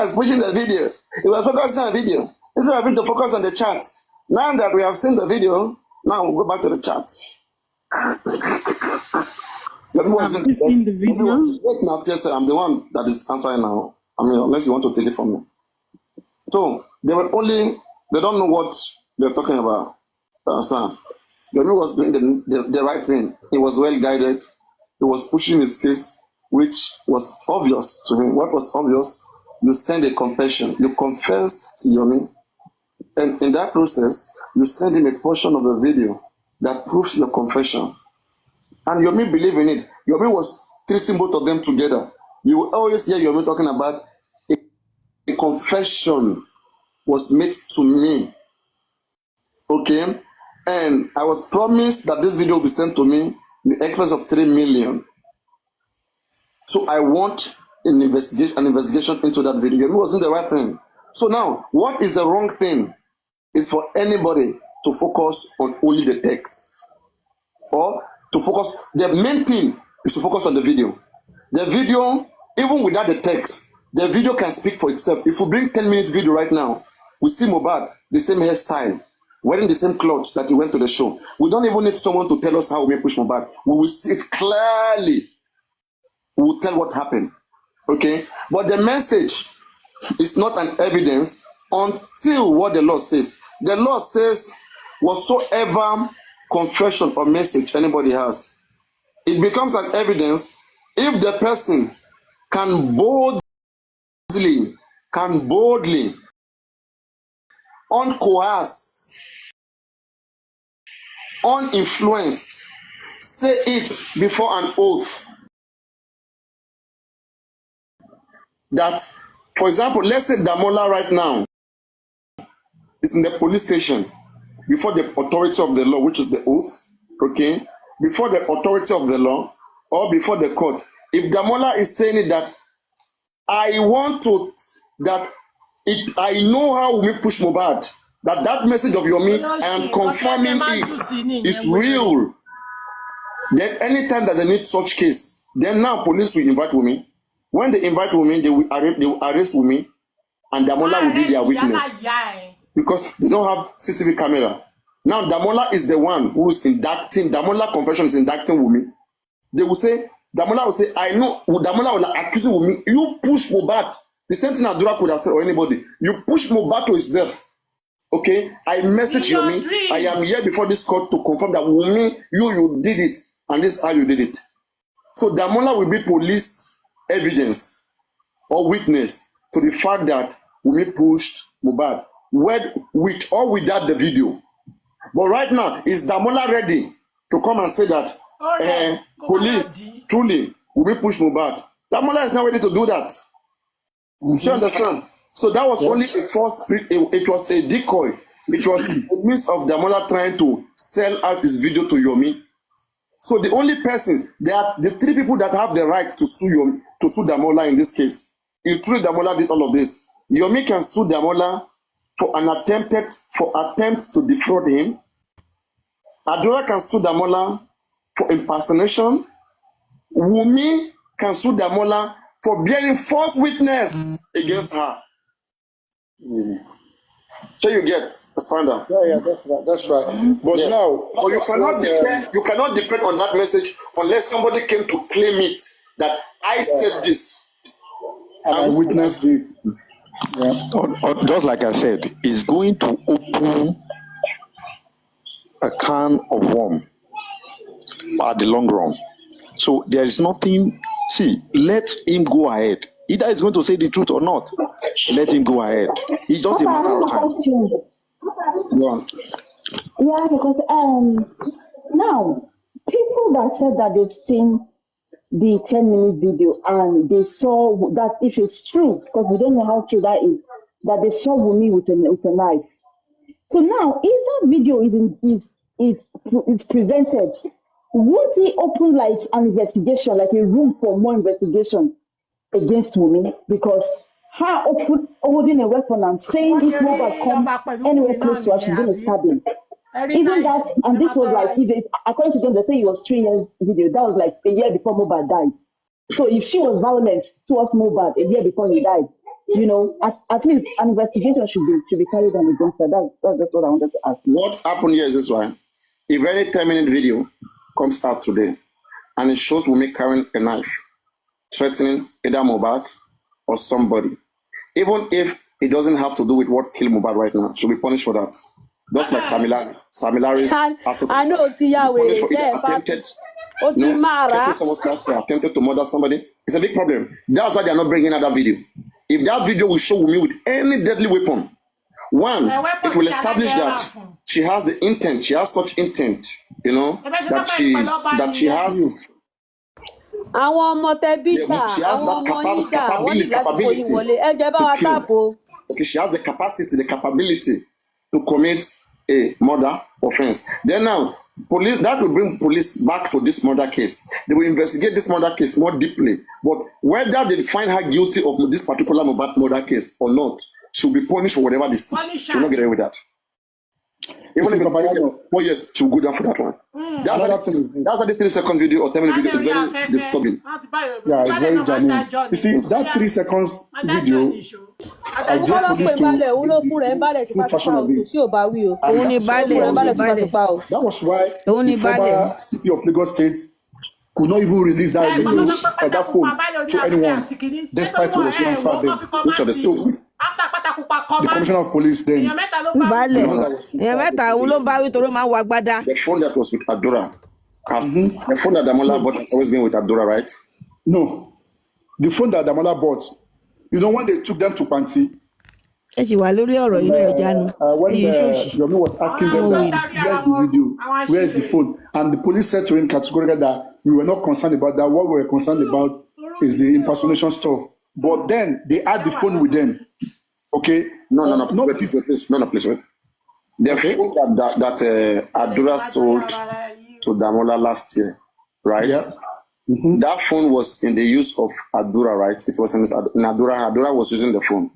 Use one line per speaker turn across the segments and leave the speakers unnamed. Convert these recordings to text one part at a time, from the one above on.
was pushing the video. He was focusing on the video. Instead of having to focus on the chat. Now that we have seen the video, now we'll go back to the chat. Yomi wasn't the best.
The video.
Wait now, yes, I'm the one that is answering now. I mean, unless you want to take it from me. So they don't know what they're talking about. Yomi was doing the right thing. He was well guided. He was pushing his case, which was obvious to him. What was obvious? You send a confession. You confessed to Yomi. And in that process, you send him a portion of the video that proves your confession. And Yomi believed in it. Yomi was treating both of them together. You will always hear Yomi talking about a confession was made to me. Okay? And I was promised that this video will be sent to me in the expense of 3 million. So I want an investigation into that video. Yomi was doing the right thing. So now, what is the wrong thing? Is for anybody to focus on only the text. Or to focus, the main thing is to focus on the video. The video, even without the text, the video can speak for itself. If we bring 10 minutes video right now, we see Mohbad, the same hairstyle, wearing the same clothes that he went to the show. We don't even need someone to tell us how we may push Mohbad. We will see it clearly. We will tell what happened. Okay? But the message is not an evidence until what the law says. The law says whatsoever confession or message anybody has, it becomes an evidence if the person can boldly, uncoerced, uninfluenced, say it before an oath. That, for example, let's say Damola right now is in the police station before the authority of the law, which is the oath, okay? Before the authority of the law or before the court. If Damola is saying it that I want to, I know how we push Mohbad, that message of Yomi, I am confirming it is real. Then anytime that they need such case, then now police will invite Wumi. When they invite Wumi, they will arrest Wumi, and Damola will be their witness. Because they don't have CCTV camera. Now Damola is the one who is indicting. Damola confession is indicting Wumi. They will say, Damola will say, I know. Damola will accuse Wumi. You push Mohbad. The same thing Adura could have said, or anybody. You push Mohbad to his death. Okay? I message Yomi. I am here before this court to confirm that Wumi, you did it. And this is how you did it. So Damola will be police evidence or witness to the fact that Wumi pushed Mohbad. With or without the video. But right now, is Damola ready to come and say that police truly will be push Mohbad? Damola is not ready to do that. You understand? So that was only a false, it was a decoy. It was a means of Damola trying to sell out his video to Yomi. So the only person, the 3 people that have the right to sue Yomi, to sue Damola in this case. If truly Damola did all of this, Yomi can sue Damola for an attempt to defraud him. Adora can sue Damola for impersonation. Wumi can sue Damola for bearing false witness against her. So you get Expander?
Yeah, that's right. But now,
but you cannot depend on that message unless somebody came to claim it that I said this
and I witnessed it. Yeah.
Or just like I said, it's going to open a can of worm at the long run. So there is nothing. See, let him go ahead. Either he's going to say the truth or not. Let him go ahead. It's just a matter of time.
Yeah, because now people that said that they've seen the 10-minute video and they saw that if it's true, because we don't know how true that is, that they saw Wumi with a knife. So now, if that video is presented, would he open like an investigation, like a room for more investigation against Wumi? Because her holding a weapon and saying if Mohbad come anywhere close to her, she's going to stab him. Even that, and this was like, according to them, they say it was 3 years video. That was like a year before Mohbad died. So if she was violent towards Mohbad a year before he died, at least an investigation should be carried on against her. That's just what I wanted to ask.
What happened here is this, right? A very 10-minute video comes out today, and it shows Wunmi carrying a knife, threatening either Mohbad or somebody. Even if it doesn't have to do with what killed Mohbad right now, she'll be punished for that. Just like Samilaris.
I know
punished for either attempted, threatening someone's life, attempted to murder somebody. It's a big problem. That's why they're not bringing out that video. If that video will show Wunmi with any deadly weapon, one, it will establish that she has the intent. She has such intent, that she has.
Àwọn ọmọ tẹbí gbà, àwọn ọmọ yín gbà, wọ́n ní láti kó yín wọlé. Ẹ jẹ́ bá wa táàbò.
Okay, she has the capacity, the capability to commit a murder offense. Then now, that will bring police back to this murder case. They will investigate this murder case more deeply. But whether they find her guilty of this particular murder case or not, she'll be punished for whatever they see. She'll not get away with that. Even if it's 4 years, she'll go down for that one. That's why this 3 seconds video or 10-minute video is very disturbing.
Yeah, it's very jamming. You see, that 3 seconds video, I did police to full fashion of it. That was why the former CP of Lagos State could not even release that video, that phone to anyone, despite what was transferred there. Which of the so the commissioner of police then.
The phone that was with Adura, the phone that Damola bought has always been with Adura, right?
No, the phone that Damola bought. When they took them to Panti, when Yomi was asking them that, where's the video, where's the phone, and the police said to him categorically that we were not concerned about that. What we were concerned about is the impersonation stuff. But then they had the phone with them. Okay.
No, please wait. The phone that Adura sold to Damola last year, right? Yeah. Mm-hmm. That phone was in the use of Adura, right? It was in Adura. Adura was using the phone.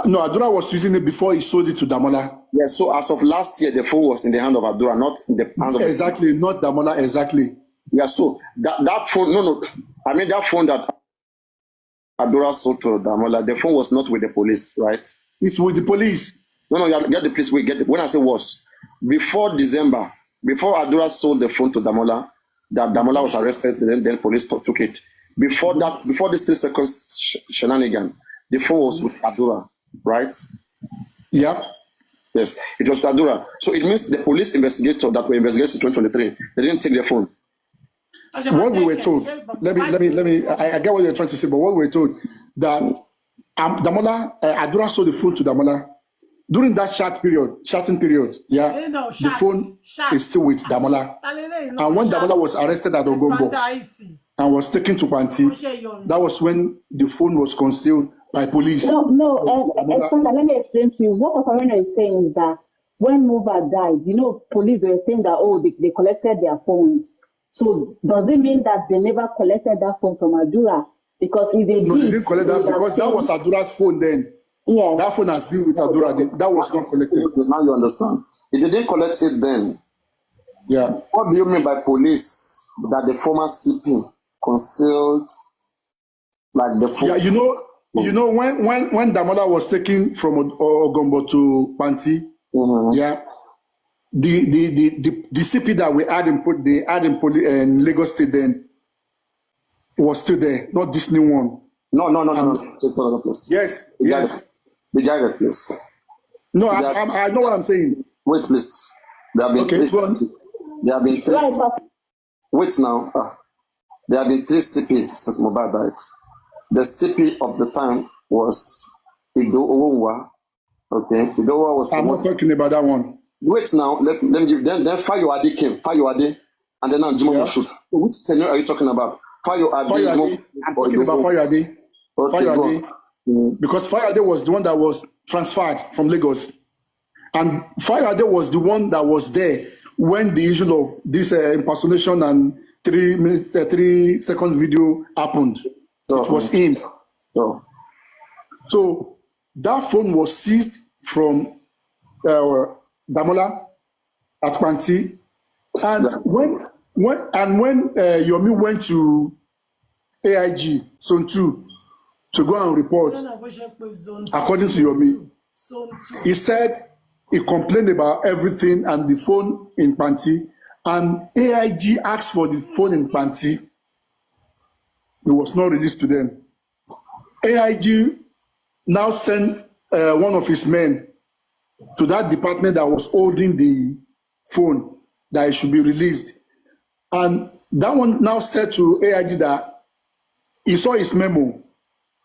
No, Adura was using it before he sold it to Damola.
Yeah, so as of last year, the phone was in the hand of Adura, not in the hands of
exactly, not Damola, exactly.
Yeah, so that phone, that phone that Adura sold to Damola, the phone was not with the police, right?
It's with the police.
No, you get the police. When I say was, before December, before Adura sold the phone to Damola, that Damola was arrested, then police took it. Before this 3 seconds shenanigan, the phone was with Adura, right?
Yeah.
Yes, it was Adura. So it means the police investigators that were investigating 2023, they didn't take their phone.
What we were told, let me. I get what you're trying to say, but what we were told that Damola, Adura sold the phone to Damola during that chatting period. Yeah, the phone is still with Damola, and when Damola was arrested at Ogombo and was taken to Panti, that was when the phone was concealed by police.
Let me explain to you. What Ofarena is saying is that when Mohbad died, police were saying that they collected their phones. So does it mean that they never collected that phone from Adura? Because if they
they didn't collect that because that was Adura's phone then.
Yeah.
That phone has been with Adura. That was not collected.
Now you understand. If they didn't collect it then,
yeah.
What do you mean by police that the former CP concealed like the phone?
Yeah, when Damola was taken from Ogombo to Panti, yeah. The CP that we had in Lagos State then was still there, not this new one.
No. It's not another place.
Yes.
The guy, please.
No, I know what I'm saying.
Wait, please. There have been three. Wait now. There have been 3 CP since Mohbad died. The CP of the time was Ido Owowa. Okay, Ido Owowa was.
I'm not talking about that one.
Wait now, let me give then Fayoade came. Fayoade, and then now Jimoh shoot. So which tenure are you talking about? Fayoade.
I'm talking about Fayoade.
Okay,
Fayoade. Because Fayoade was the one that was transferred from Lagos. And Fayoade was the one that was there when the issue of this impersonation and 3 seconds video happened. It was him. So that phone was seized from Damola at Panti, and when Yomi went to AIG Zone 2 to go and report, according to Yomi. He said he complained about everything and the phone in Panti, and AIG asked for the phone in Panti. It was not released to them. AIG now sent one of his men to that department that was holding the phone that it should be released. And that one now said to AIG that he saw his memo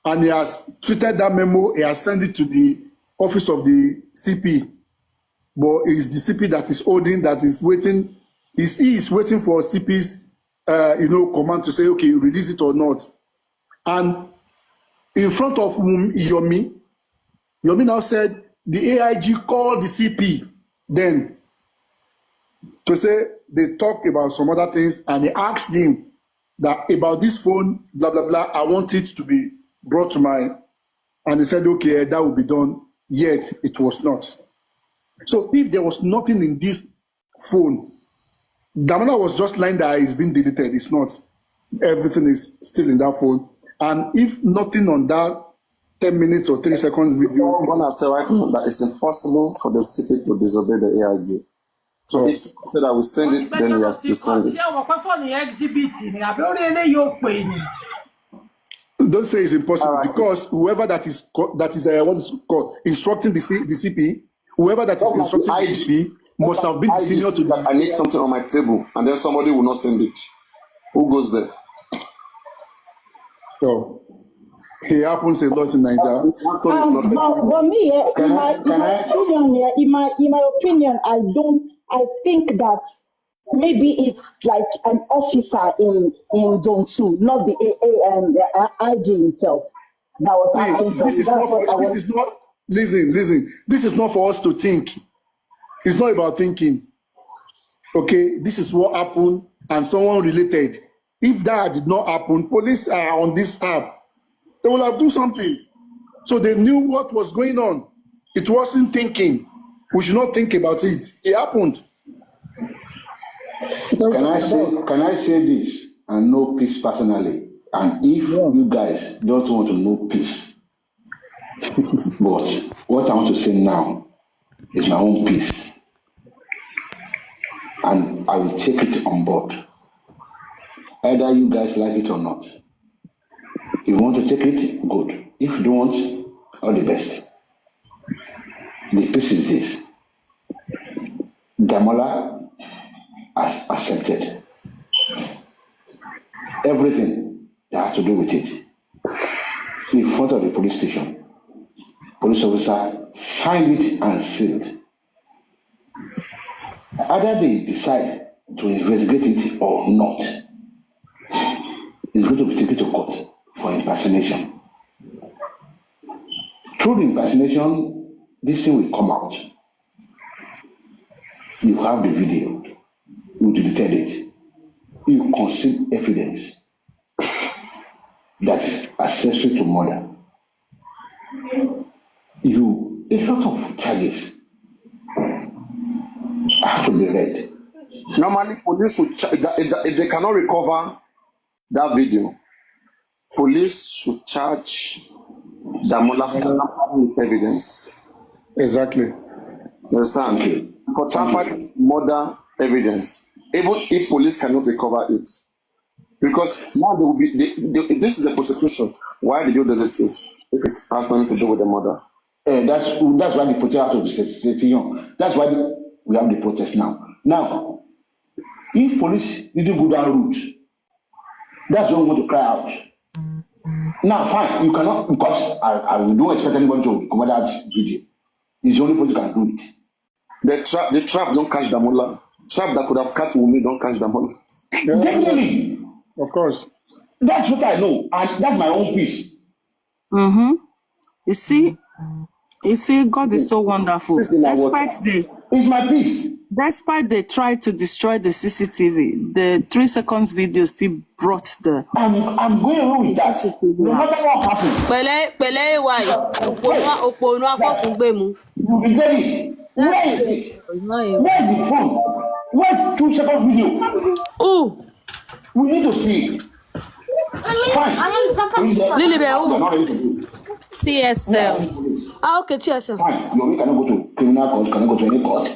and he has treated that memo, he has sent it to the office of the CP. But it's the CP that is holding, that is waiting. He is waiting for CP's command to say, okay, release it or not. And in front of Yomi now said the AIG called the CP then to say they talk about some other things, and they asked him that about this phone, blah, blah, blah, I want it to be brought to my, and he said, okay, that will be done, yet it was not. So if there was nothing in this phone, Damola was just lying that it's been deleted. It's not. Everything is still in that phone. And if nothing on that 10 minutes or 3 seconds video.
I'm going to say right now that it's impossible for the CP to disobey the AIG. So if he said I will send it, then he has to send it.
Don't say it's impossible, right, because whoever that is what is called instructing the CP, whoever that is instructing the CP must have been senior to that.
I need something on my table, and then somebody will not send it. Who goes there?
So it happens a lot in Nigeria.
But me, in my opinion, I think that maybe it's like an officer in Zone 2, not the IG himself that was asking for.
Listen. This is not for us to think. It's not about thinking. Okay, this is what happened, and someone related. If that did not happen, police are on this app. They will have done something. So they knew what was going on. It wasn't thinking. We should not think about it. It happened.
Can I say this and know peace personally? And if you guys don't want to know peace, but what I want to say now is my own peace, and I will take it on board. Either you guys like it or not. If you want to take it, good. If you don't want, all the best. The peace is this. Damola has accepted everything that has to do with it. In front of the police station, police officer signed it and sealed. Either they decide to investigate it or not, it's going to be taken to court for impersonation. Through the impersonation, this thing will come out. You have the video, you deleted it, you conceal evidence that's accessory to murder. A lot of charges have to be read.
Normally, police should if they cannot recover that video, police should charge Damola for tampering with evidence.
Exactly.
You understand? Okay. For tampering murder evidence, even if police cannot recover it, because now they will be. If this is the prosecution, why did you delete it? If it has nothing to do with the murder.
That's why the protest has to be setting. That's why we have the protest now. Now, if police didn't go that route, that's when we want to cry out. Now, fine, you cannot, because I don't expect anybody to recover that video. It's the only person who can do it.
The trap don't catch Damola. Trap that could have catch Womi don't catch Damola.
Yeah,
definitely.
Of course.
That's what I know, and that's my own peace.
Mm-hmm. You see, God is so wonderful.
It's my peace.
Despite they tried to destroy the CCTV, the 3 seconds video still brought the.
I'm going along with that.
CCTV
no matter what happens. You will get it. Where is it? Where is the phone? Where's 2 second video?
Oh,
We need to see it. Fine.
Lily
They're
Bell.
not ready to do.
TSL. Okay, TSL.
Fine. Yomi cannot go to criminal court, cannot go to any court.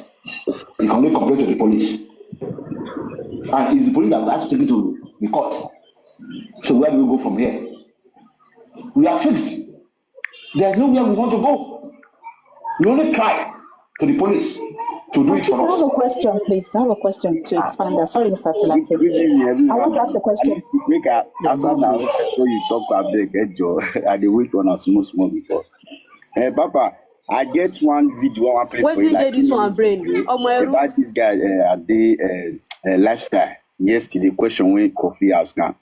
He can only complain to the police. And it's the police that will have to take it to the court. So where do we go from here? We are fixed. There's nowhere we want to go. We only cry to the police to do it for
I
us.
have a question, please. I have a question to expand that. Sorry, Mr. Sulake. I want to ask a question.
Make a answer now so you talk about the I dey wait on a small before. Papa, I get one video I play for you like
this one brain?
about this guy at the lifestyle. Yesterday question when coffee house can.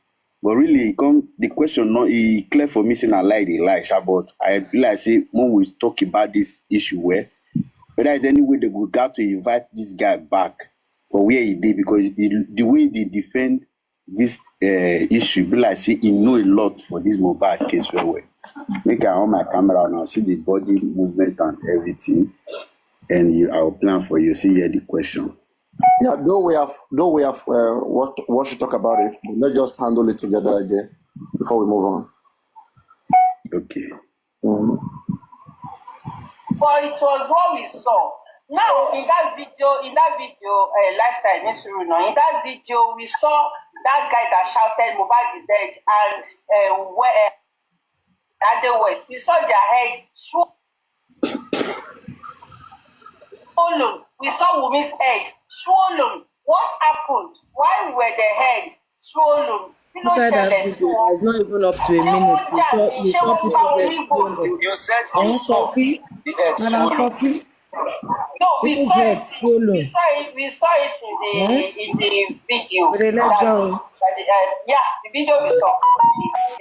But really, the question not clear for me saying I lie, but I realize say when we talk about this issue where whether there's any way they would got to invite this guy back for where he did, because the way they defend this issue, be like say he know a lot for this Mohbad case very well. Make I on my camera now, see the body movement and everything, and I will plan for you. See here the question.
Yeah, though we have what to talk about it. Let's just handle it together again before we move on.
Okay.
But it was what we saw. Now in that video, lifestyle in that video we saw that guy that shouted Mohbad is dead and where at the west we saw their head swollen. We saw Wumi's head swollen. What happened? Why were the heads swollen?
Inside that video, it's not even up to a minute. We saw people
You said you saw the head swollen.
No, we saw it.
swollen.
We saw it in the video. Yeah, the video we saw.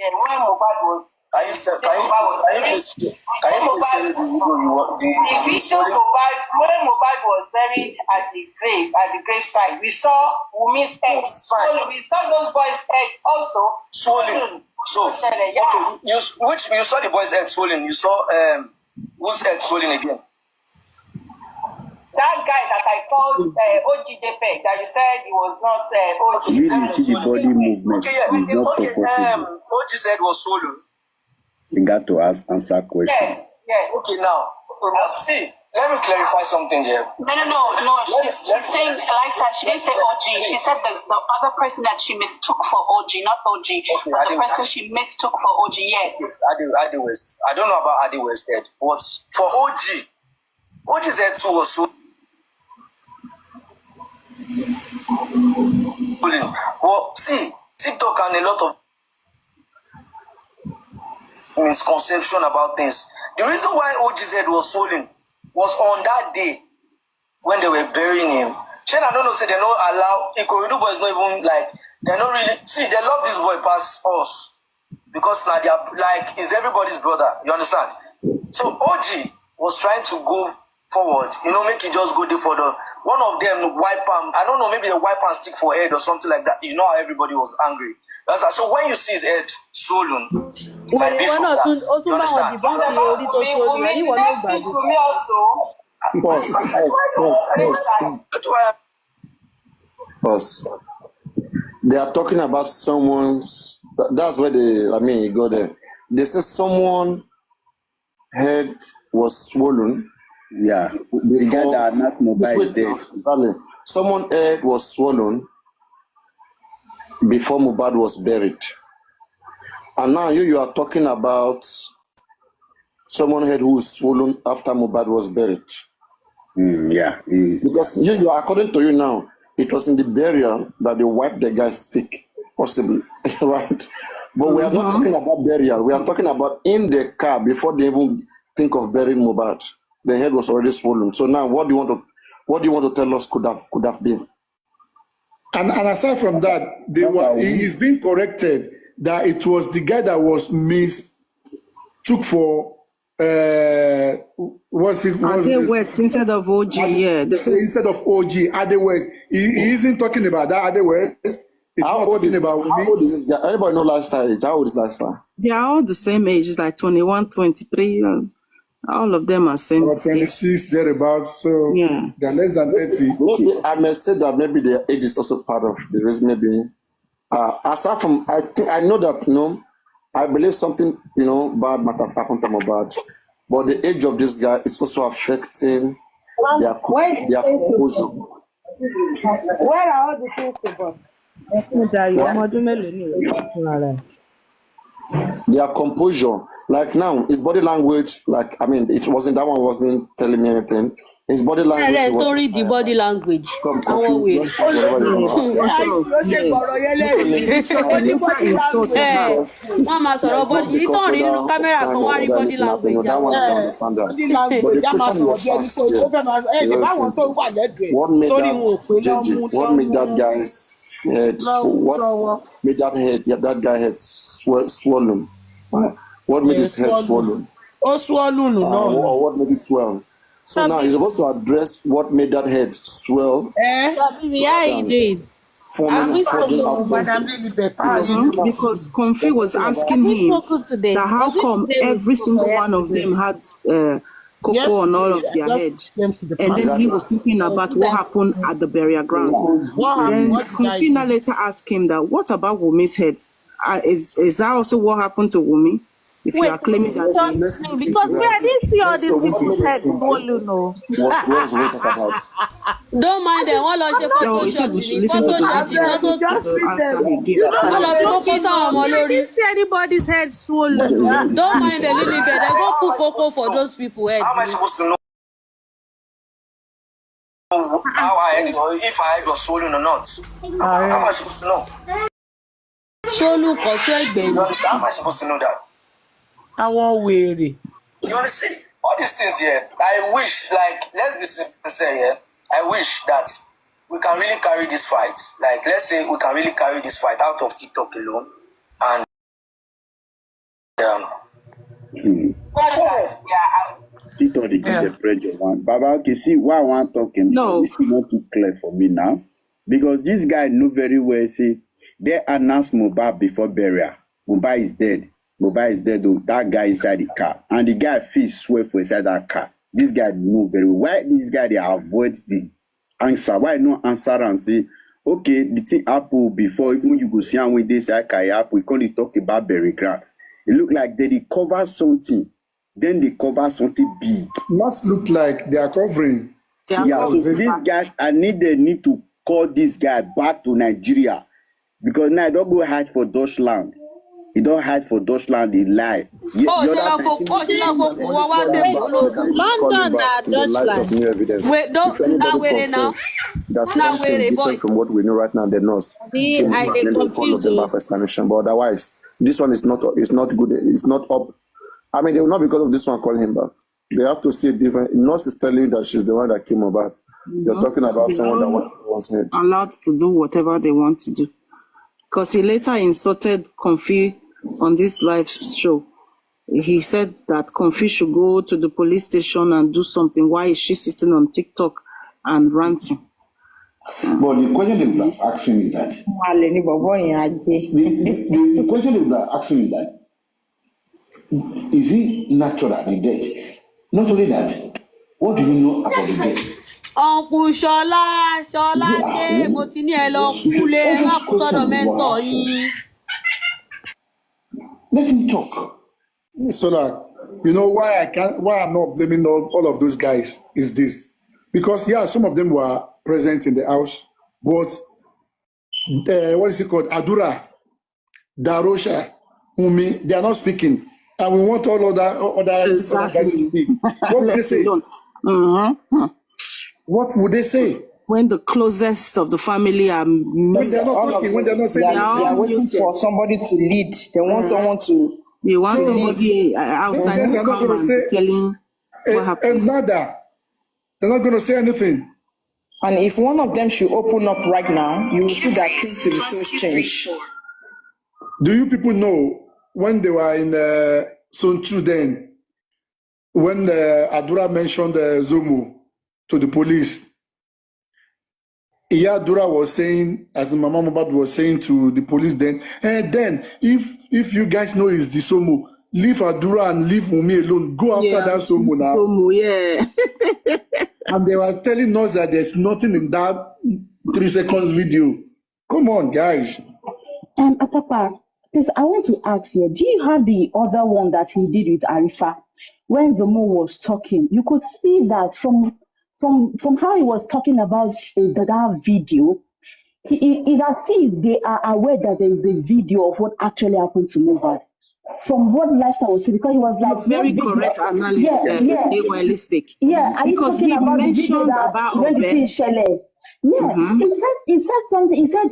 And when Mohbad was.
Can you say the video
Mohbad, when Mohbad was buried at the grave side, we saw Wumi's head swollen. We saw those boys' head also
swollen. So okay, you saw the boys' head swollen. You saw whose head swollen again?
That guy that I called OG Depe, that you said he was not OG.
You really see the body movement.
Okay, yeah.
It's not comfortable.
OG's head was swollen.
You got to answer question.
Yes.
Okay, now see. Let me clarify something here.
No. She's saying lifestyle. She didn't say OG. She said the other person that she mistook for OG, not OG. Okay, but the person she mistook for OG, yes.
Adi West. I don't know about Adi West head, but for OG's head too was swollen. Well, see, TikTok and a lot of misconception about things. The reason why OG's head was swollen was on that day when they were burying him. Shane, I don't know, say they don't allow Ikoridu boys not even like they're not really see they love this boy past us because now they're like is everybody's brother. You understand? So OG was trying to go forward, make it just go there for the one of them wipe him. I don't know, maybe a wipe and stick for head or something like that. You know how everybody was angry. That's that. So when you see his head swollen, like before that, you understand?
Pause. They are talking about someone's. That's where you go there. They say someone head was swollen.
Yeah, the guy that announced Mohbad is dead.
Someone head was swollen before Mohbad was buried, and now you are talking about someone head who was swollen after Mohbad was buried.
Yeah,
because you according to you now, it was in the burial that they wiped the guy's stick, possibly, right? But we are not talking about burial. We are talking about in the car before they even think of burying Mohbad. The head was already swollen. So now, what do you want to tell us could have been?
And aside from that, he's being corrected that it was the guy that was took for
Ade West instead of OG.
Instead of OG, Ade West. He isn't talking about that Ade West. It's not talking about me.
How old is this guy? Everybody know lifestyle age. How old is lifestyle?
They are all the same age. It's like 21, 23. All of them are same.
Or 26, thereabouts. So they're less than 30.
I may say that maybe their age is also part of the reason. Maybe Aside from, I know that, I believe something, bad might have happened to Mohbad, but the age of this guy is also affecting their composure.
Where are all the things about?
Their composure, like now, his body language, like, it wasn't, that one wasn't telling me anything. His body language
Ẹ̀rẹ̀
was
sórí the body language.
come
Àwọn
confused,
wèrè.
just whatever you want to ask.
Wọ́n máa sọ̀rọ̀ body. Ìdí tó ń rí nínú kámẹ́rà kan wá rí body language
that one I don't understand that. But the question was asked here, what made that guy's head, what made that guy head swollen? What made his head swollen? Or what made it swell? So now he's supposed to address what made that head swell.
Because Comfy was asking him that how come every single one of them had cocoa on all of their head, and then he was thinking about what happened at the burial ground. Then Comfy now later asked him that what about Wumi's head? Is that also what happened to Wumi? If you are claiming that,
because I didn't see all these people's heads swollen. No.
Don't mind them. All of
he said we should listen to the answer he gave.
I didn't see anybody's head swollen.
Don't mind the little bit. They go put cocoa for those people.
How am I supposed to know how I head, or if I head was swollen or not? How am I supposed to know?
Swollen or swell,
You understand? How am I supposed to know that? You understand? All these things here, I wish, let's be sincere here. I wish that we can really carry this fight. Like, let's say we can really carry this fight out of TikTok alone. And,
TikTok, they give the pressure one. Baba, okay, see why I want to talk him.
No.
This is not too clear for me now. Because this guy know very well, say, they announced Mohbad before burial. Mohbad is dead. Mohbad is dead, though. That guy inside the car. And the guy feels sweat for inside that car. This guy know very well. Why this guy, they avoid the answer? Why no answer and say, okay, the thing happen before, even you go see and when they say, okay, happen, we can't talk about burial ground. It look like they cover something. Then they cover something big.
Not look like they are covering.
Yeah, so these guys, they need to call this guy back to Nigeria. Because now, don't go hide for Deutschland. You don't hide for Deutschland, they lie.
London,
Deutschland.
Wait, don't now wait now.
That's something different from what we know right now. The nurse.
I get confused.
But otherwise, this one is not good. It's not up. They will not, because of this one, call him back. They have to see it different. Nurse is telling you that she's the one that came about. You're talking about someone that was head.
Allowed to do whatever they want to do. Because he later insulted Comfy on this live show. He said that Comfy should go to the police station and do something. Why is she sitting on TikTok and ranting?
But the question they would have asked him is that the question they would have asked him is that, is he natural, the death? Not only that, what do you know about the death?
Uncle Shola dé, mo ti ní ẹ lọ kúlé, má kú sọ́dọ̀ mẹ́ńtọ̀ yín.
Let him talk.
So that why I'm not blaming all of those guys is this. Because some of them were present in the house, but what is it called? Adura, Darosha, Umi, they are not speaking. And we want all other guys to speak. What would they say? What would they say?
When the closest of the family are
when they're not saying
they are waiting for somebody to lead. They want someone to.
They want somebody outside to come and telling what happened.
And nada. They're not going to say anything.
And if one of them should open up right now, you will see that things will so change.
Do you people know when they were in Zone 2 then, when Adura mentioned Zomo to the police, Adura was saying, as Mama Mohbad was saying to the police then, and then if you guys know it's the Somo, leave Adura and leave Umi alone. Go after that Somo now.
Somo, yeah.
And they were telling us that there's nothing in that 3 seconds video. Come on, guys.
Papa, please, I want to ask here, do you have the other one that he did with Arifa? When Zomo was talking, you could see that from how he was talking about that video, it's as if they are aware that there is a video of what actually happened to Mohbad. From what lifestyle was saying, because he was like,
very
what video?
correct analyst, realistic.
Yeah, are you
Because
talking
he
about the video
mentioned
that
about
when the
Obe.
thing shele? Yeah,
Mhm.
he said something. He said,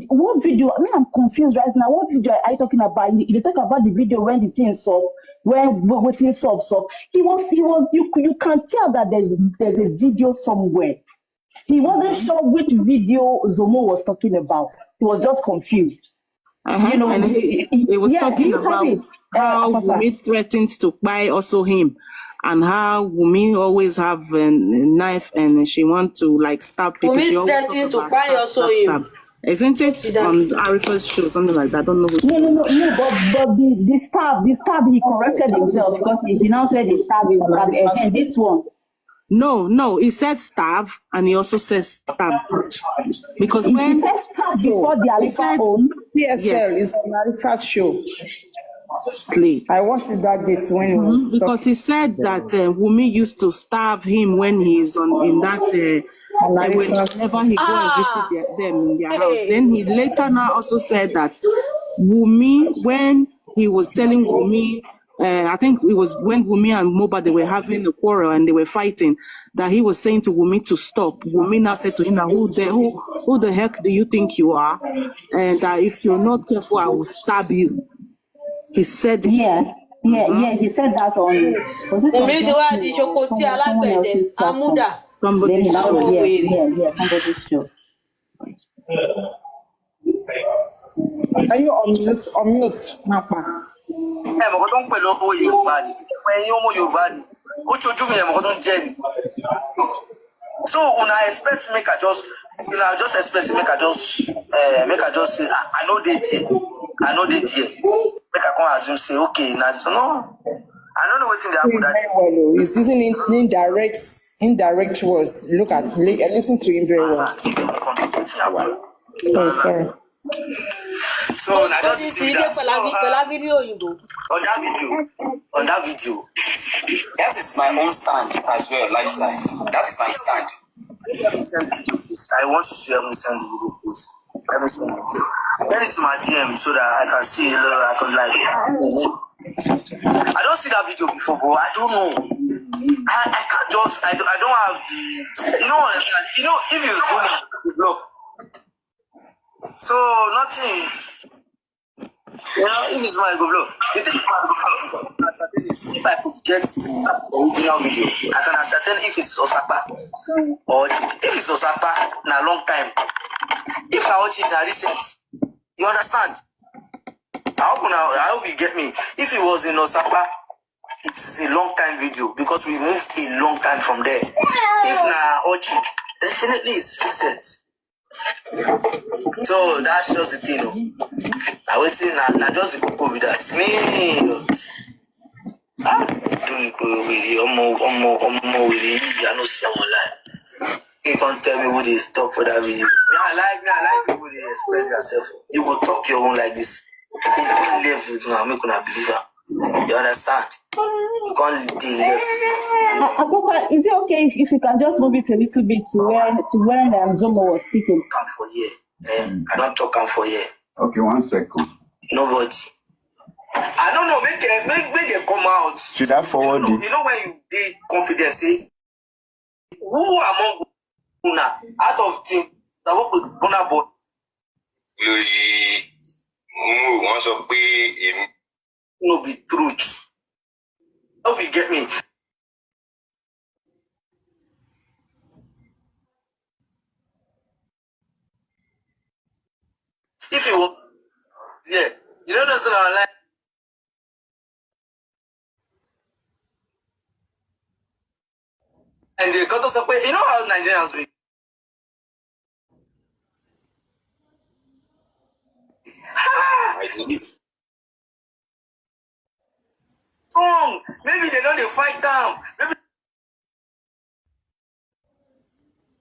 what video? I mean, I'm confused right now. What video are you talking about? You talk about the video when the thing saw, when waiting saw. He was. You can tell that there's a video somewhere. He wasn't sure which video Zomo was talking about. He was just confused. You know,
And he was talking about how
Papa?
Wumi threatened to buy also him, and how Wumi always have a knife and she want to like stab people. She
Wumi
always talk
threatened to
about
buy also him.
Isn't it on Arifa's show, something like that? I don't know which
No. But the stab he corrected himself because he now said the stab is stab again. This one.
No, he said starve and he also says stab. Because when
he said stab before the Arifa own.
CSL is on Arifa's show.
I
watched it that day when he was
because he said that Wumi used to starve him when he's in that whenever he go and visit them in their house. Then he later now also said that Wumi, when he was telling Wumi, I think it was when Wumi and Mohbad, they were having a quarrel and they were fighting, that he was saying to Wumi to stop. Wumi now said to him, who the heck do you think you are? And that if you're not careful, I will stab you. He said it.
Yeah, he said that on, was it on someone else's platform?
Somebody's show.
Yeah, somebody's show.
Are you on mute, Papa?
Mo ko ton pẹ̀lú owó Yorùbá ni. Ẹ̀yin ọmọ Yorùbá ni. Ó chojú mi mo ko ton jẹ ni. So una expect make I just expect make I just say I know they there. I know they there. Make I come assume say okay na so no. I don't know what in the happen that.
Very well, he's using indirect words. Listen to him very well. Oh, sorry.
So I just see that. So, on that video, that is my own stand as well, lifestyle. That is my stand. Let me send the video, please. I want you to help me send the video, please. Let me send the video. Send it to my DM so that I can see. I can like. I don't see that video before, but I don't know. I can't just. I don't have the. You know, understand? You know, if you zoom in, you block. So nothing. You know, if it's my go blow. The thing is, if I could get the original video, I can ascertain if it's Osaka or if it's Osaka in a long time. If I watch it in a recent, you understand? I hope you get me. If it was in Osaka, it's a long time video because we moved a long time from there. If na watch it, definitely it's recent. So that's just the thing. I would say now just the cocoa with that. Me, doing with the with the I know someone like. You can't tell me who they talk for that video. I like people they express themselves. You go talk your own like this. You can't live with now. Make una believe that. You understand? You can't deal left.
Papa, is it okay if you can just move it a little bit to when Zomo was speaking?
Come for here. I don't talk for here.
Okay, 1 second.
Nobody. I don't know. Make them come out.
Should I forward it?
You know when you be confident, say who among una out of team that work with Bona Boy? Wọ́n sọ pé no be truth. Hope you get me. If you want, yeah, you don't know something online. And they got us up. You know how Nigerians be. It's wrong. Maybe they know they fight down. Maybe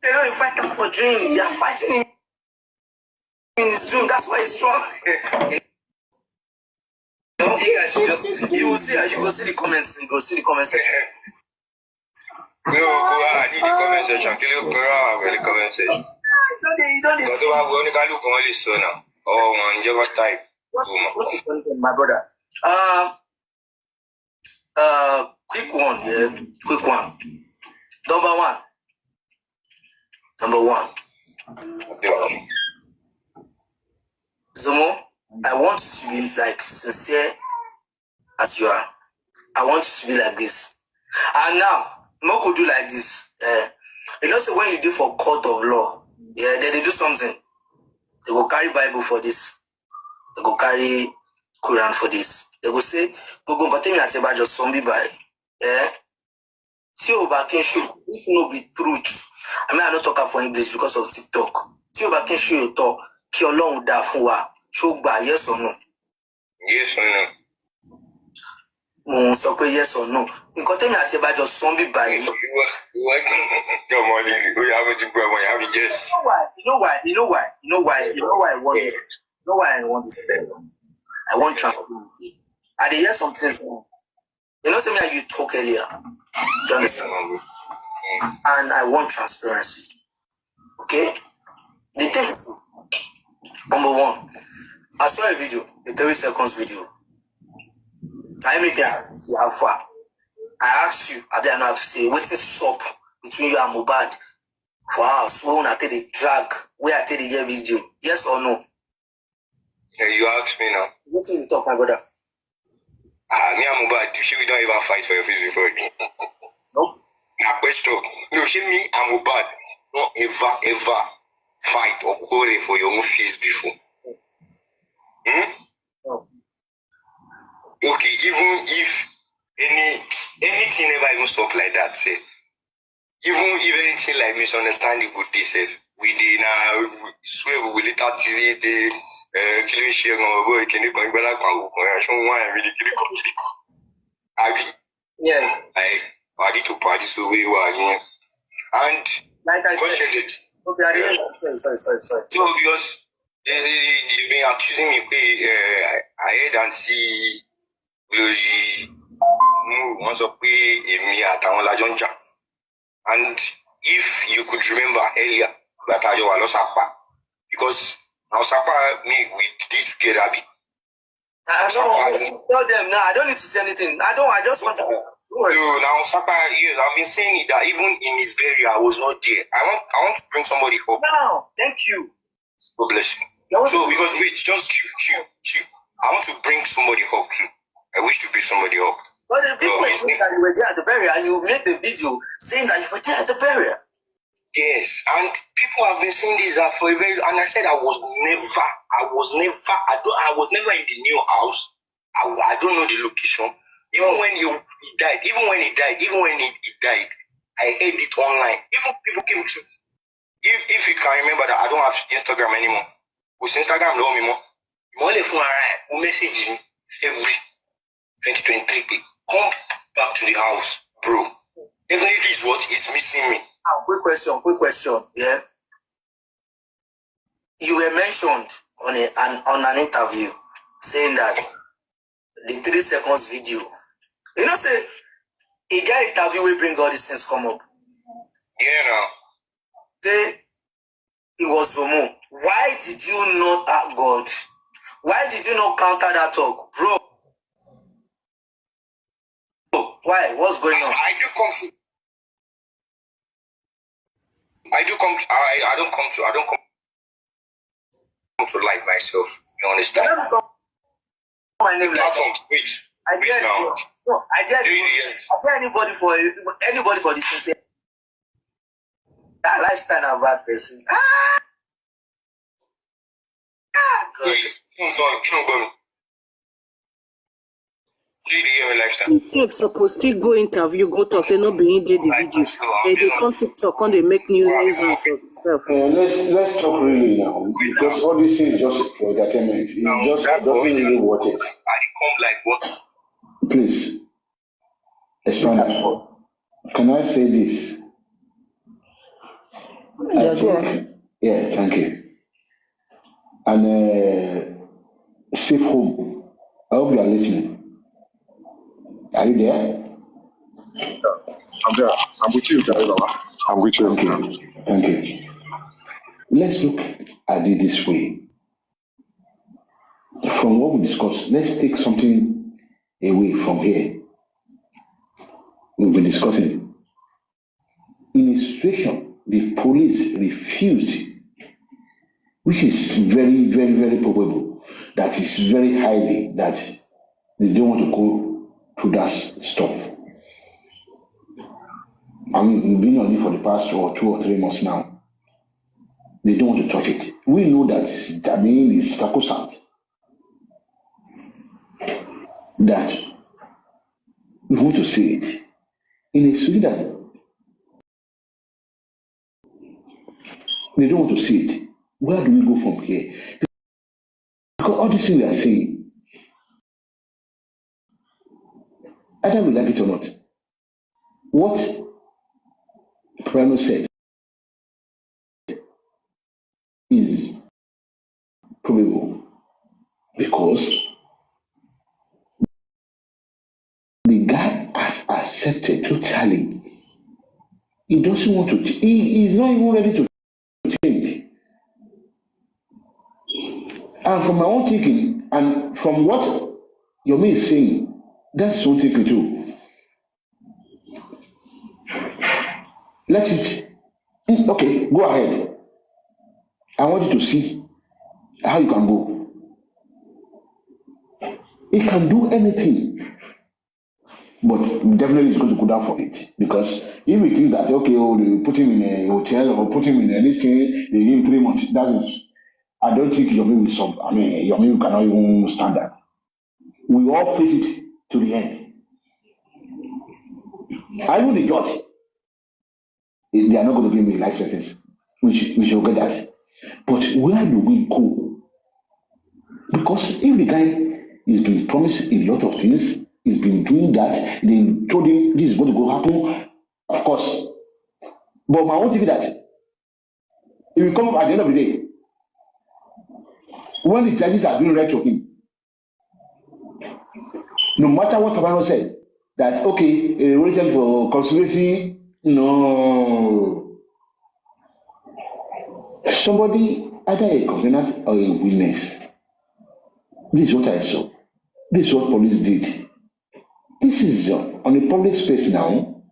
they know they fight down for dream. They are fighting him in his room. That's why he's strong. You know, you guys should just, you will see the comments. You go see the comment section.
No, I need the comment section. Kill you, the comment section.
Don't
Because we only can look only so now. Oh, man, you just type.
What's the funny thing, my brother? Quick one, yeah. Quick one. Number one. Zomo, I want you to be like sincere as you are. I want you to be like this. And now, Mo could do like this. You know, so when you do for court of law, yeah, then they do something. They will carry Bible for this. They go carry Quran for this. They go say, go continue at about just zombie by. Yeah. See you back in show. If no be truth. I mean, I don't talk for English because of TikTok. See you back in show you talk. Ki Ọlọ́run dá fún wa. Show by yes or no?
Yes or no?
Mo sọ pé yes or no. Nǹkan tẹ́mi àti ẹ bá jọ zombie by.
Come on, you have to go. You have to just.
You know why I want this. You know why I want this. I want transparency. I dey hear some things. You know, something you talk earlier. You understand? And I want transparency. Okay? The thing is, number one, I saw a video, a 30 seconds video. I make me ask, see how far. I asked you, I didn't know how to say, what's this up between you and Mohbad for us? When I take the drag, where I take the year video, yes or no?
Yeah, you asked me now.
What do you talk, my brother?
Me and Mohbad, we don't even fight for your face before.
No.
Now, question. No, me and Mohbad don't ever fight or quarrel for your own face before.
No.
Okay, even if anything never even stop like that, say. Even if anything like misunderstanding good day, say, we did now swear we will later delete the killing share on boy can you go back and show why really
Yes.
I need to party so we were here. And
like I said, okay, sorry.
So because you've been accusing me, I heard and see once up me at Lajonja. And if you could remember earlier that I was Sapa, because now Sapa me we did together.
I don't tell them now. I don't need to say anything. I just want to.
So now Sapa, yes, I've been saying it that even in his burial I was not there. I want to bring somebody up.
No, thank you.
God bless you. So because wait, just chill. I want to bring somebody up too. I wish to bring somebody up.
But the people saying that you were there at the burial and you made the video saying that you were there at the burial.
Yes, and people have been saying this for a very, and I said I was never in the new house. I don't know the location. Even when he died, I heard it online. Even people came to, if you can remember that I don't have Instagram anymore. With Instagram, no anymore. You only phone who message me every 2023. Come back to the house, bro. Definitely is what is missing me.
Quick question. Yeah. You were mentioned on an interview saying that the 3 seconds video. You know, say a guy interview will bring all these things come up.
Yeah, no.
Say it was Zomo. Why did you not God? Why did you not counter that talk, bro? Why? What's going on?
I don't come to like myself. You understand?
I don't call my name like
wait.
I dare anybody for this thing say that lifestyle of bad person.
God.
If suppose still go interview, go talk, say no be in the video. They come TikTok, come they make news and stuff.
Let's talk really now, because all this is just for entertainment. It just doesn't really worth it.
I come like what?
Please, expand. Can I say this? I think, thank you. and safe home. I hope you are listening. Are you there?
I'm there. I'm with you, Baba. I'm with you.
Okay. Thank you. Let's look at it this way. From what we discussed, let's take something away from here. We've been discussing. In a situation, the police refused, which is very, very, very probable. That is very highly that they don't want to go through that stuff. I mean, we've been on it for the past 2 or 3 months now. They don't want to touch it. We know that Jamil is sacrosanct. That we want to see it in a situation that they don't want to see it. Where do we go from here? Because all these things we are saying, either we like it or not, what Prano said is probable because the guy has accepted totally. He doesn't want to. He is not even ready to change. And from my own thinking, and from what Yomi is saying, that's so thinking too. Let it. Okay, go ahead. I want you to see how you can go. He can do anything, but definitely he's going to go down for it. Because if we think that, okay, they put him in a hotel or put him in a listing, they give him 3 months, that is, I don't think Yomi will solve. I mean, Yomi cannot even stand that. We all face it to the end. I know the judge, they are not going to give me life sentence. We should get that. But where do we go? Because if the guy is being promised a lot of things, he's been doing that, they told him this is going to go happen, of course. But my own thing is that it will come up at the end of the day when the charges are being read to him. No matter what Kabano said, that okay, written for conspiracy, no. Somebody, either a covenant or a witness. This is what I saw. This is what police did. This is on a public space now.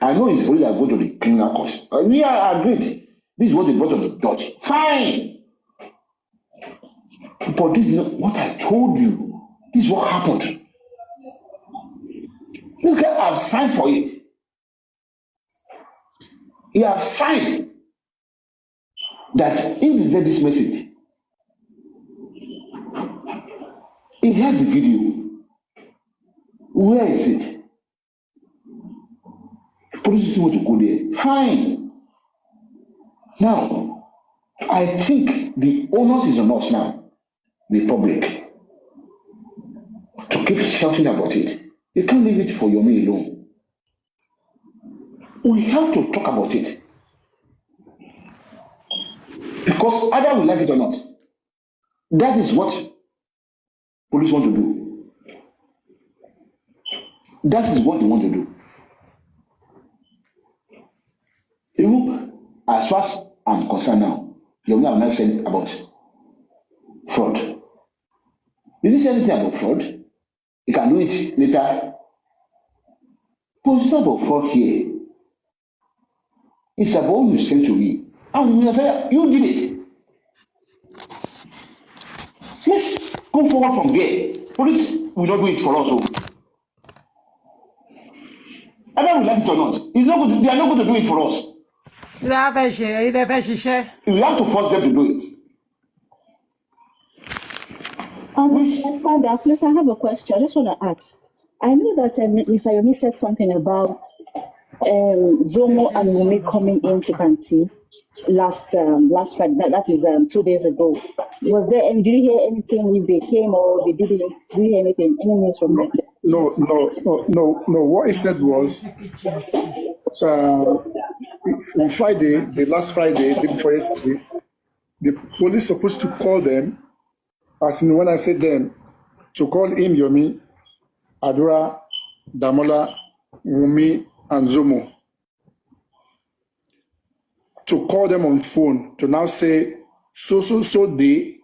I know it's police that go to the criminal court. We are agreed. This is what they brought to the judge. Fine. But this is not what I told you. This is what happened. This guy have signed for it. He have signed that if you get this message, he has the video. Where is it? Police want to go there. Fine. Now, I think the onus is on us now, the public, to keep shouting about it. You can't leave it for Yomi alone. We have to talk about it. Because either we like it or not, that is what police want to do. That is what they want to do. Even as far as I'm concerned now, Yomi have not said about fraud. He didn't say anything about fraud. He can do it later. But it's not about fraud here. It's about what you said to me. And you say you did it. Let's go forward from there. Police will not do it for us. Either we like it or not. It's not good. They are not going to do it for us. We have to force them to do it.
Father, please, I have a question. I just want to ask. I know that Mr. Yomi said something about Zomo and Wumi coming into Kanti last Friday. That is 2 days ago. Was there? Did you hear anything if they came or they didn't? Did you hear anything? Any news from them?
No. What he said was on Friday, the last Friday, the day before yesterday, the police supposed to call them, as in when I said them, to call him Yomi, Adura, Damola, Wumi, and Zomo, to call them on phone to now say, so day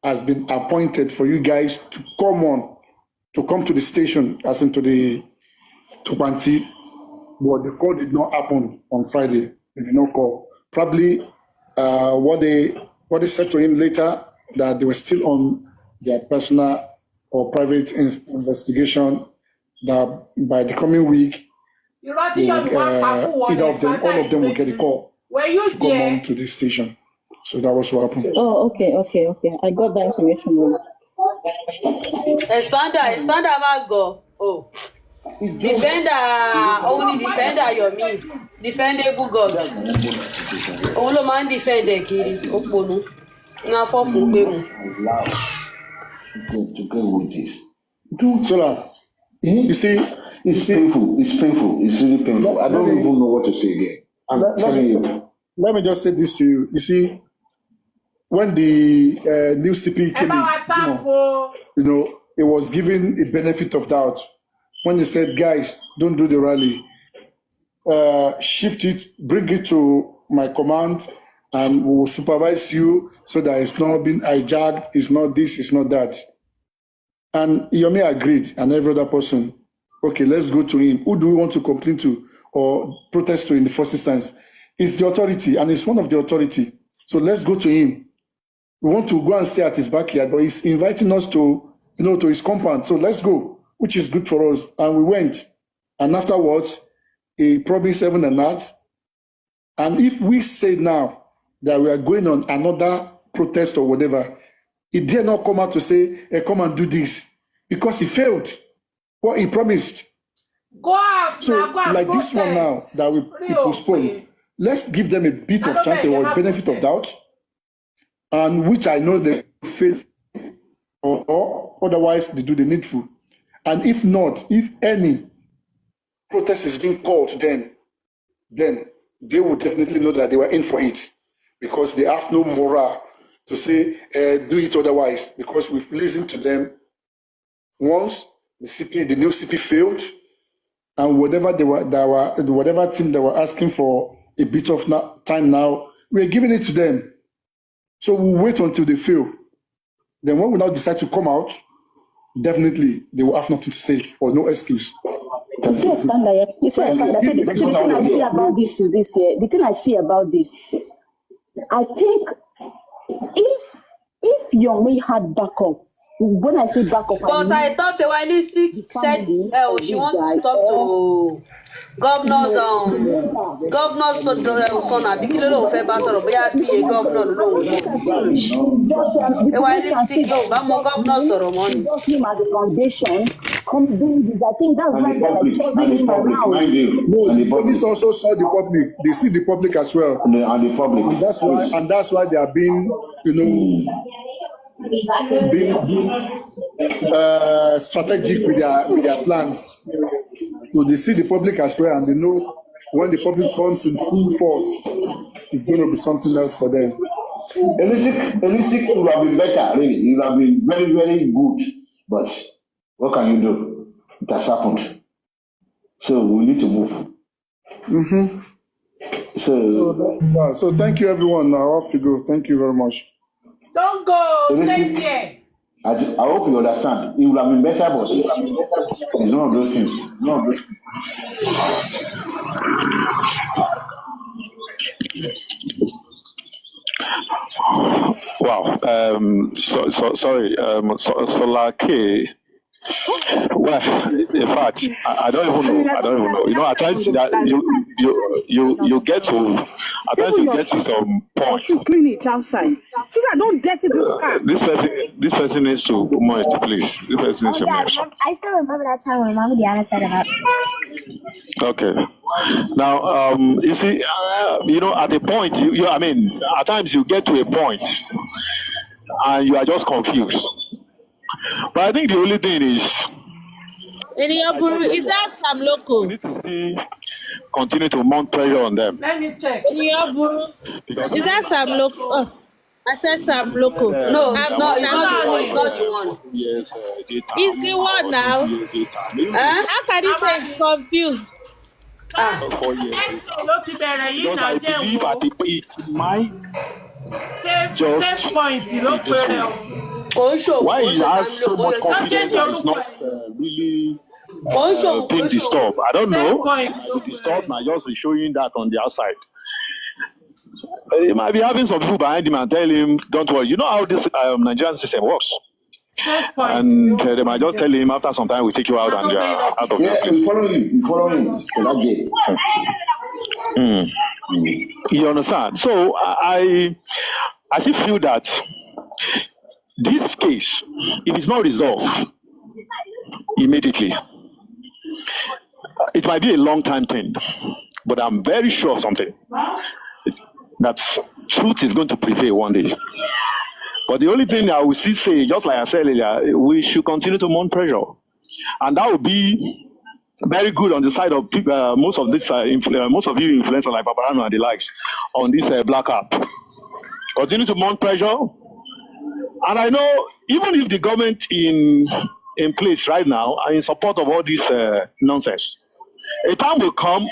has been appointed for you guys to come to the station, as in to Panti, but the call did not happen on Friday. They did not call. Probably what they said to him later, that they were still on their personal or private investigation, that by the coming week, either of them, all of them will get a call to come on to the station. So that was what happened.
Oh, okay. I got that information.
Expander máa gọ̀. Oh. Defender, only defender Yomi. Defendable God. Òun ló máa ń defend ẹ̀ kiri, òpònú. Náà fọ́ fún gbé mu.
To go with this.
So, you see,
it's painful. It's painful. It's really painful. I don't even know what to say again. I'm telling you.
Let me just say this to you. You see, when the new CP came in, it was given a benefit of doubt. When they said, guys, don't do the rally, shift it, bring it to my command, and we'll supervise you so that it's not being hijacked, it's not this, it's not that. And Yomi agreed, and every other person, okay, let's go to him. Who do we want to complain to or protest to in the first instance? It's the authority, and it's one of the authority. So let's go to him. We want to go and stay at his backyard, but he's inviting us to his compound. So let's go, which is good for us. And we went. And afterwards, he promised heaven and earth. And if we say now that we are going on another protest or whatever, he dare not come out to say, hey, come and do this, because he failed what he promised.
Go out.
So like this one now that we postpone, let's give them a bit of chance or benefit of doubt, and which I know they fail, or otherwise they do the needful. And if not, if any protest is being called, then they will definitely know that they were in for it, because they have no morale to say do it otherwise, because we've listened to them once. The new CP failed, and whatever whatever team they were asking for a bit of time now, we're giving it to them. So we'll wait until they fail. Then when we now decide to come out, definitely they will have nothing to say or no excuse.
You see, the thing I see about this, I think if Yomi had backups, when I say backup,
but I thought Realistic said she wants to talk to governor's son àbí kí ló lóun fẹ́ bá sọ̀rọ̀ bóyá bí a governor lóun mọ̀. Realistic yóò bá mọ governor sọ̀rọ̀ mọ́ ni.
Just him at the foundation doing this. I think that's why they're like chasing him around.
No, the police also saw the public. They see the public as well.
And the public.
And that's why they are being, strategic with their plans. So they see the public as well, and they know when the public comes in full force, it's going to be something else for them.
Elisik would have been better, really. It would have been very, very good. But what can you do? It has happened. So we need to move.
Mm-hmm. So thank you, everyone. I have to go. Thank you very much.
Don't go. Stay here.
I hope you understand. It would have been better, but it's none of those things.
Wow. Sorry. Solake. Well, in fact, I don't even know. At times that you get to. At times you get to some point.
You clean it outside. So that don't dirty this car.
This person needs to moist, please. This person needs to moist.
I still remember that time when Mama Diana said about.
Okay. Now, you see, at a point, at times you get to a point, and you are just confused. But I think the only thing is,
is that some local?
We need to still continue to mount pressure on them.
Let me check. Is that some local? I said Sam Loco.
No, it's not. It's not the one. It's not the one.
It's the one now.
Huh?
How can you say it's confused?
Ah.
4 years later.
ló ti bẹ̀rẹ̀ yìí
Because
náà
I
jẹ́
believe
wo
at the my
safe
just
point ló
in this
péré o.
way.
Kò ń ṣòwò,
Why
kò ń
he
ṣe
has
Sam
so
Loco,
much
kò ń ṣe Sam
confidence
Loco.
that he's not really
Kò ń ṣòwò, kò
being
ń ṣòwò.
disturbed. I don't
Safe
know.
point
Might
ló
be
péré.
disturbed. Might just be showing that on the outside. He might be having some people behind him and tell him, "Don't worry." You know how this Nigerian system works.
Safe point.
And they might just tell him after some time, "We take you out and you are out of the
Yeah,
place."
we follow him. We follow him for that game.
You understand? So I still feel that this case, if it's not resolved immediately, it might be a long time thing, but I'm very sure of something, that truth is going to prevail one day. But the only thing I will still say, just like I said earlier, we should continue to mount pressure, and that will be very good on the side of people, most of this, most of you influencers like Paparano and the likes on this black app. Continue to mount pressure, and I know even if the government in place right now are in support of all this nonsense, a time will come,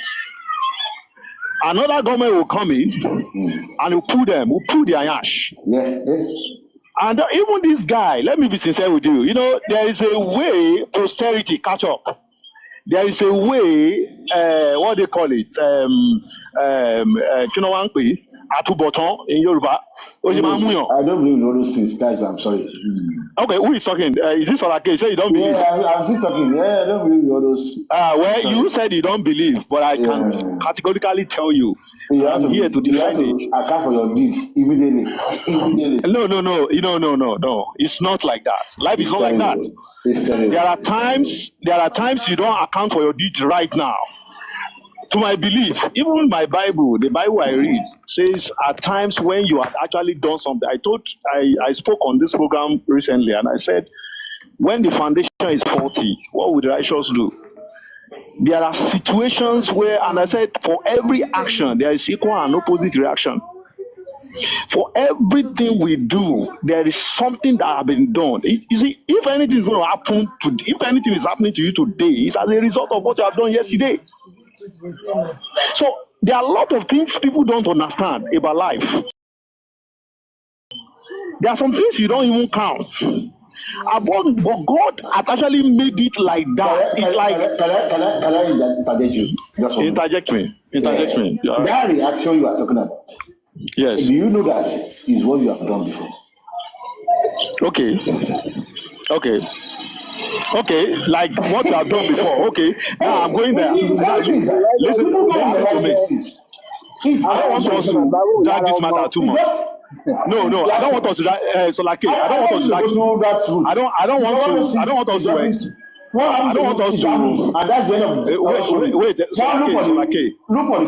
another government will come in and will pull their ash.
Yeah.
And even this guy, let me be sincere with you, there is a way posterity catch up. There is a way, what they call it, Atuboton in Yoruba.
I don't believe in all those things, guys. I'm sorry.
Okay, who is talking? Is this Solake? You say you don't believe?
Yeah, I'm still talking. Yeah, I don't believe in all those.
Well, you said you don't believe, but I can categorically tell you, I'm here to defend it.
Account for your deeds immediately.
No. It's not like that. Life is not like that. There are times you don't account for your deeds right now. To my belief, even my Bible, the Bible I read, says at times when you have actually done something. I spoke on this program recently, and I said, when the foundation is faulty, what would the righteous do? There are situations where, and I said, for every action, there is equal and opposite reaction. For everything we do, there is something that has been done. You see, if anything is going to happen if anything is happening to you today, it's as a result of what you have done yesterday. So there are a lot of things people don't understand about life. There are some things you don't even count. But God has actually made it like that. It's like.
Can I interject you?
Interject me. Yeah.
That reaction you are talking about.
Yes.
Do you know that is what you have done before?
Okay, like what you have done before. Okay, now I'm going there. Listen to me. I don't want us to drag this matter too much. No, I don't want us to drag. I don't want us to drag. I don't want us to wait. I don't want us to.
And that's the end of the
wait.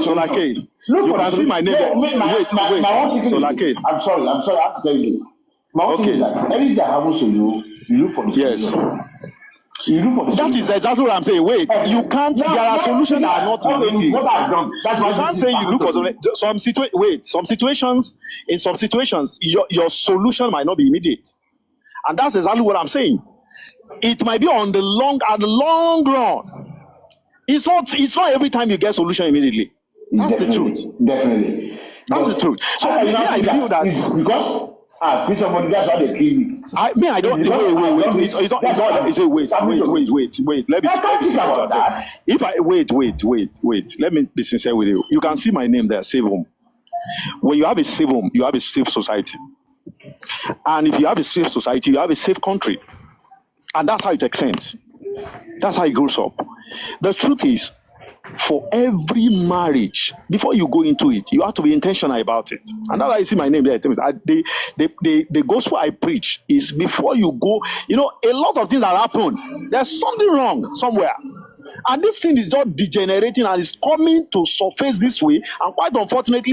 Solake. You can see my name. Wait. Solake.
I'm sorry. I have to tell you this. My own thing is that anything that happens to you, you look for the solution.
Yes. That is exactly what I'm saying. Wait, you can't. There are solutions that are not immediate.
What I've done. That's why
you can't say you look for some situations. In some situations, your solution might not be immediate, and that's exactly what I'm saying. It might be at the long run. It's not every time you get solution immediately. That's the truth.
Definitely.
That's the truth. So I feel that
it's because somebody, that's why they kill me.
I don't. Wait. Let me see what I'm saying. Wait. Let me be sincere with you. You can see my name there, Save Home. When you have a safe home, you have a safe society. And if you have a safe society, you have a safe country. And that's how it extends. That's how it grows up. The truth is, for every marriage, before you go into it, you have to be intentional about it. And that's why you see my name there. The gospel I preach is before you go, a lot of things that happen, there's something wrong somewhere. And this thing is just degenerating and is coming to surface this way. And quite unfortunate,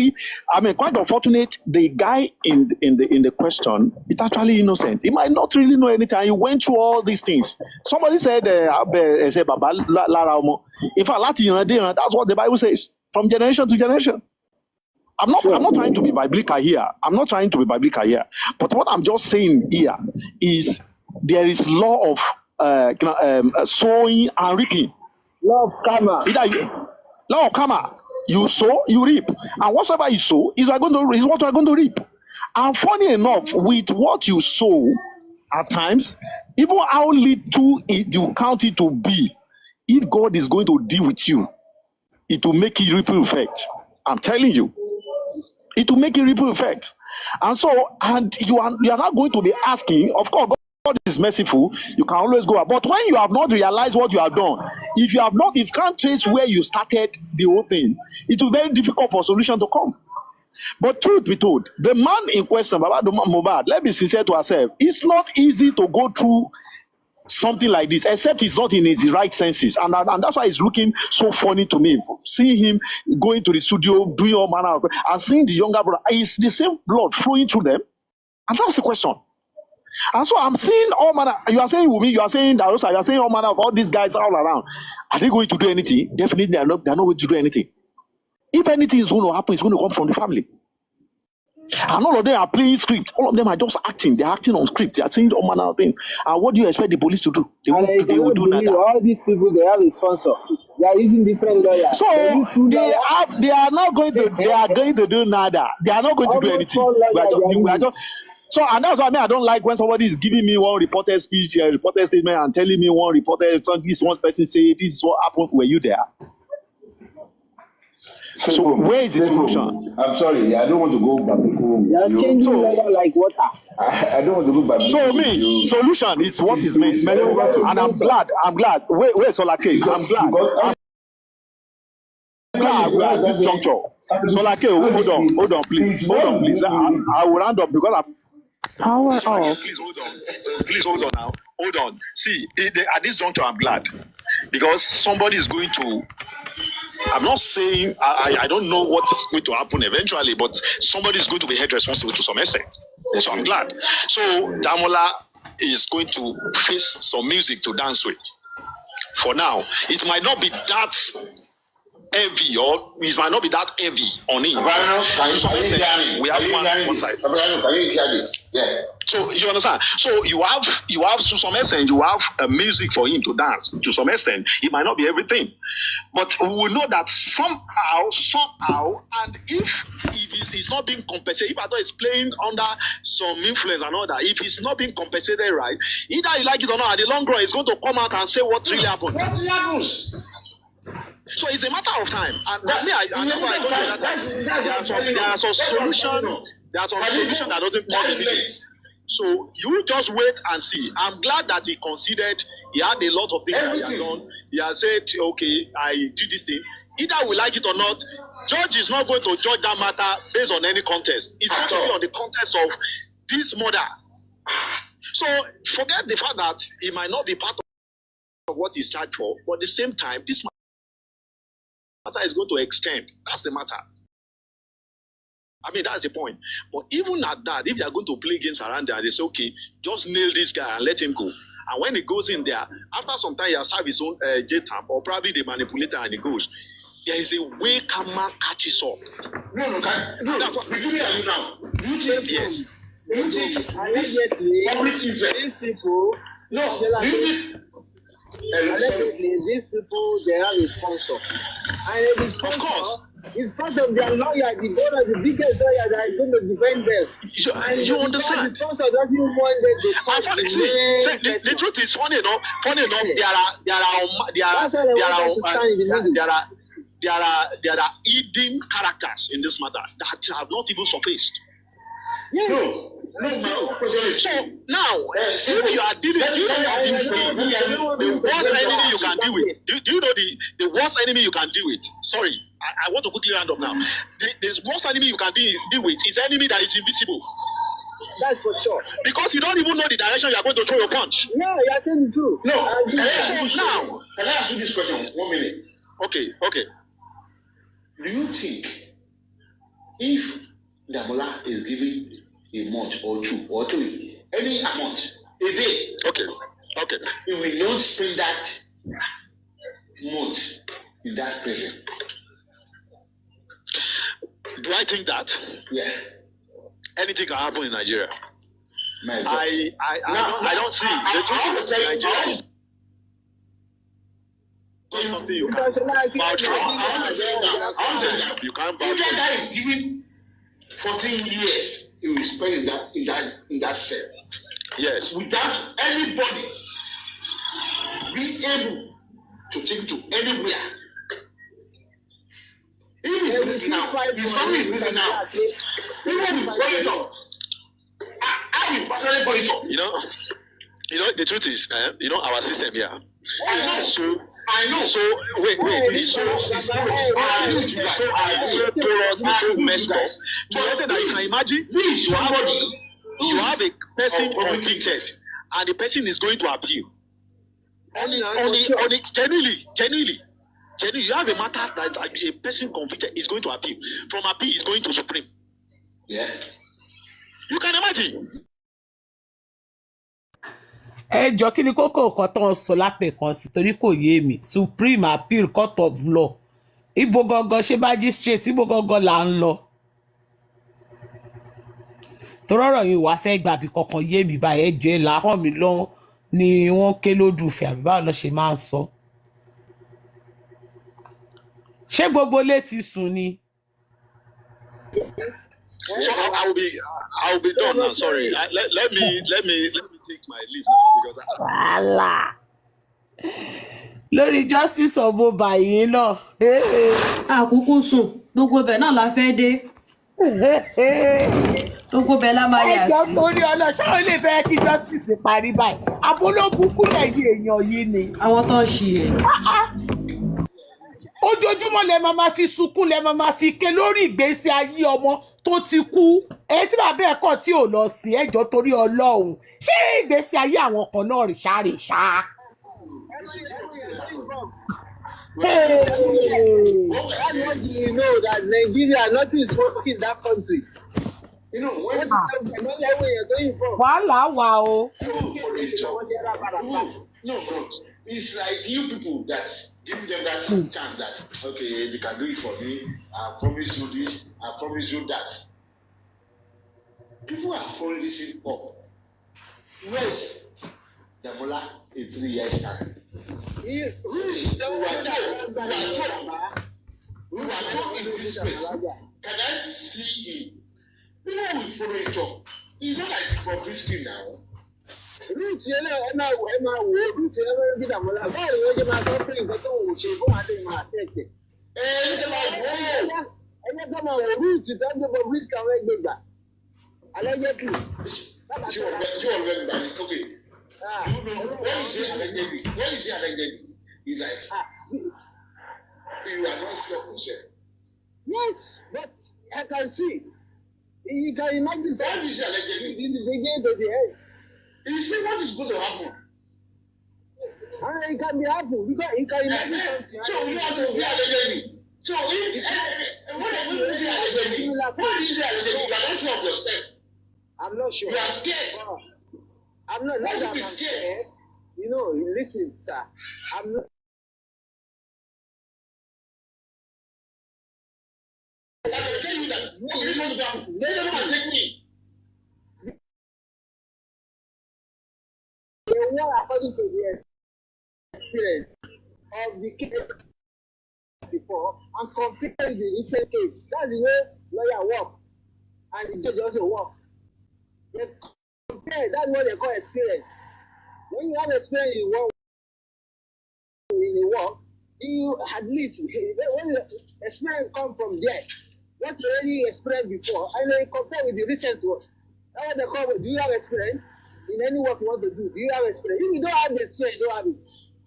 the guy in the question is actually innocent. He might not really know anything. He went through all these things. Somebody said, in fact, that's what the Bible says, from generation to generation. I'm not trying to be biblical here. I'm not trying to be biblical here. But what I'm just saying here is there is law of sowing and reaping.
Law of karma.
Law of karma. You sow, you reap, and whatsoever you sow is what you are going to reap. And funny enough, with what you sow, at times, even how little you count it to be, if God is going to deal with you, it will make a ripple effect. I'm telling you, it will make a ripple effect. And so, and you are not going to be asking. Of course, God is merciful. You can always go out. But when you have not realized what you have done, if you can't trace where you started the whole thing, it will be very difficult for solution to come. But truth be told, the man in question, Mohbad, let's be sincere to ourselves. It's not easy to go through something like this, except he's not in his right senses, and that's why it's looking so funny to me. Seeing him going to the studio, doing all manner of, and seeing the younger brother, it's the same blood flowing through them, and that's the question. And so I'm seeing all manner. You are saying Wumi, you are saying Darosa, you are saying all manner of all these guys all around. Are they going to do anything? Definitely, they're not going to do anything. If anything is going to happen, it's going to come from the family. And all of them are playing script. All of them are just acting. They're acting on script. They are saying all manner of things. And what do you expect the police to do? They will do nothing.
All these people, they have a sponsor. They are using different lawyers.
So they are not going to. They are going to do nada. They are not going to do anything. So, and that's why I don't like when somebody is giving me one reported speech, a reported statement, and telling me one reported. This one person say this is what happened. Were you there? So where is the solution?
I'm sorry, I don't want to go biblical.
They are changing weather like water.
I don't want to go biblical.
So solution is what is meant, and I'm glad. Wait, Solake, I'm glad we are at this juncture. Solake, hold on, please. I will round up because
Power off.
Please hold on now. Hold on. See, at this juncture, I'm glad because somebody is going to. I'm not saying I don't know what's going to happen eventually, but somebody is going to be held responsible to some extent. So I'm glad. So Damola is going to face some music to dance with. For now, it might not be that heavy, or it might not be that heavy on him. We have one side.
Can you hear this? Yeah.
So you understand? So you have to some extent, you have a music for him to dance. To some extent, it might not be everything, but we will know that somehow, and if he's not being compensated, if I thought he's playing under some influence and all that, if he's not being compensated right, either you like it or not, at the long run, he's going to come out and say what really happened.
What happens?
So it's a matter of time, and I told you that there are some solutions. There are some solutions that doesn't come immediately. So you just wait and see. I'm glad that he considered. He had a lot of things that he had done. He has said, "Okay, I did this thing." Either we like it or not, judge is not going to judge that matter based on any contest. It's going to be on the context of this murder. So forget the fact that he might not be part of what he's charged for, but at the same time, this matter is going to extend. That's the matter. I mean, that's the point. But even at that, if they are going to play games around there, they say, okay, just nail this guy and let him go. And when he goes in there, after some time, he has had his own jail time, or probably they manipulate and he goes. There is a way karma catches up.
No, between you now. Do you think?
Yes.
Do you think
Immediately,
public interest?
these people,
No. Do you think?
Allegedly, these people, they have a sponsor. And the sponsor is part of their lawyer, the biggest lawyer that is going to defend them.
You understand?
The sponsor doesn't want them to
the truth is funny enough, there are hidden characters in this matter that have not even surfaced.
Yes. No, my own question is.
So now, if you are dealing, the worst enemy you can deal with. Do you know the worst enemy you can deal with? Sorry, I want to quickly round up now. The worst enemy you can deal with is enemy that is invisible.
That's for sure.
Because you don't even know the direction you are going to throw your punch.
No, you are saying the truth.
No, can I ask you this question? 1 minute.
Okay.
Do you think if Damola is giving a month or 2 or 3, any amount a day,
okay,
he will not spend that month in that prison?
Do I think that?
Yeah.
Anything can happen in Nigeria.
My God.
I don't see it. The truth is Nigeria. Something you can't you can't
If that guy is given 14 years, he will spend in that cell.
Yes.
Without anybody being able to take to anywhere. If he's listening now, his family is listening now. Even if he it up, I will personally put it up.
You know, the truth is, our system here.
I know.
So wait. It's so messed up. But that you can imagine, you have a person convicted, and the person is going to appeal. Only genuinely, you have a matter that a person convicted is going to appeal. From appeal is going to Supreme.
Yeah.
You can imagine.
ẹ jọ kí ni kókó nǹkan tó ń sọ látẹ̀kàn sí torí kò yé mi Supreme Appeal Court of Law ibo gangan ṣe magistrate ibo gangan là ń lọ torọ́rọ̀ yìí wàá fẹ́ gbàbí kankan yé mi báyìí ẹjọ́ ẹ̀ làáhàn mi lọ́wọ́ ni wọ́n ké lódùfẹ́ àbí báwo lọ ṣe máa ń sọ ṣé gbogbo ilé ti sùn ni.
So I will be done now. Sorry. Let me take my leave now because
wàhálà lórí justice of Mohbad náà.
àkókò sùn gbogbo ibẹ̀ náà la fẹ́ dé gbogbo ibẹ̀ la máa yà sí.
ẹjọ́ torí ọlọ́ṣọ́ lè fẹ́ kí justice parí báyìí abólóbùkú lẹ́yìn èèyàn yìí ni.
àwọn tó ń ṣe é.
ojoojúmọ́ lẹ máa fi sunkún lẹ máa fi ké lórí ìgbésí ayé ọmọ tó ti kú èyí tí bàbá ẹ̀ kọ̀ tí ò lọ sí ẹjọ́ torí Ọlọ́run ṣé ìgbésí ayé àwọn kan náà rè ṣá.
That's what you know that Nigeria, nothing is working in that country. You know, when you tell them, not that way you're going for.
Wàhálà wà o.
No, God. It's like you people that give them that chance that, okay, they can do it for me. I promise you this, I promise you that. People are following this thing up. Where's Damola in 3 years' time? We were told in this place. Can I see him? People will follow it up. It's not like from this skin now.
Rúùtù yẹn náà ẹ máa wò rúùtù yẹn máa ń dídà mọ́lá báwo ni wọ́n ṣe máa tọ́ pé nǹkan tó wò ṣe fún àti ìmọ̀ àti ẹ̀jẹ̀. ẹ̀yẹ́ tó máa wò rúùtù tó ń gbé bíríkì àwọn ẹgbẹ́ gbà allegedly.
Ṣé wọ́n fẹ́ gbà ní okay? You know when you say allegedly it's like you are not sure of yourself.
Yes, but I can see. You can imagine that
you say allegedly
it's beginning to the end.
You see what is going to happen?
It can be happen because you can imagine something.
So you have to be allegedly. So if when you say allegedly, you are not sure of yourself.
I'm not sure.
You are scared.
I'm not.
Why should be scared?
You know, listen, sir. I'm not.
I can tell you that. They don't want to take me.
They were according to the experience of the case before and compare the different case. That's the way lawyer work and the judge also work. They compare. That's what they call experience. When you have experience in work, you at least when the experience come from there, what you already experienced before, and then compare with the recent work. That's what they call. Do you have experience in any work you want to do? Do you have experience? If you don't have the experience, you don't have it.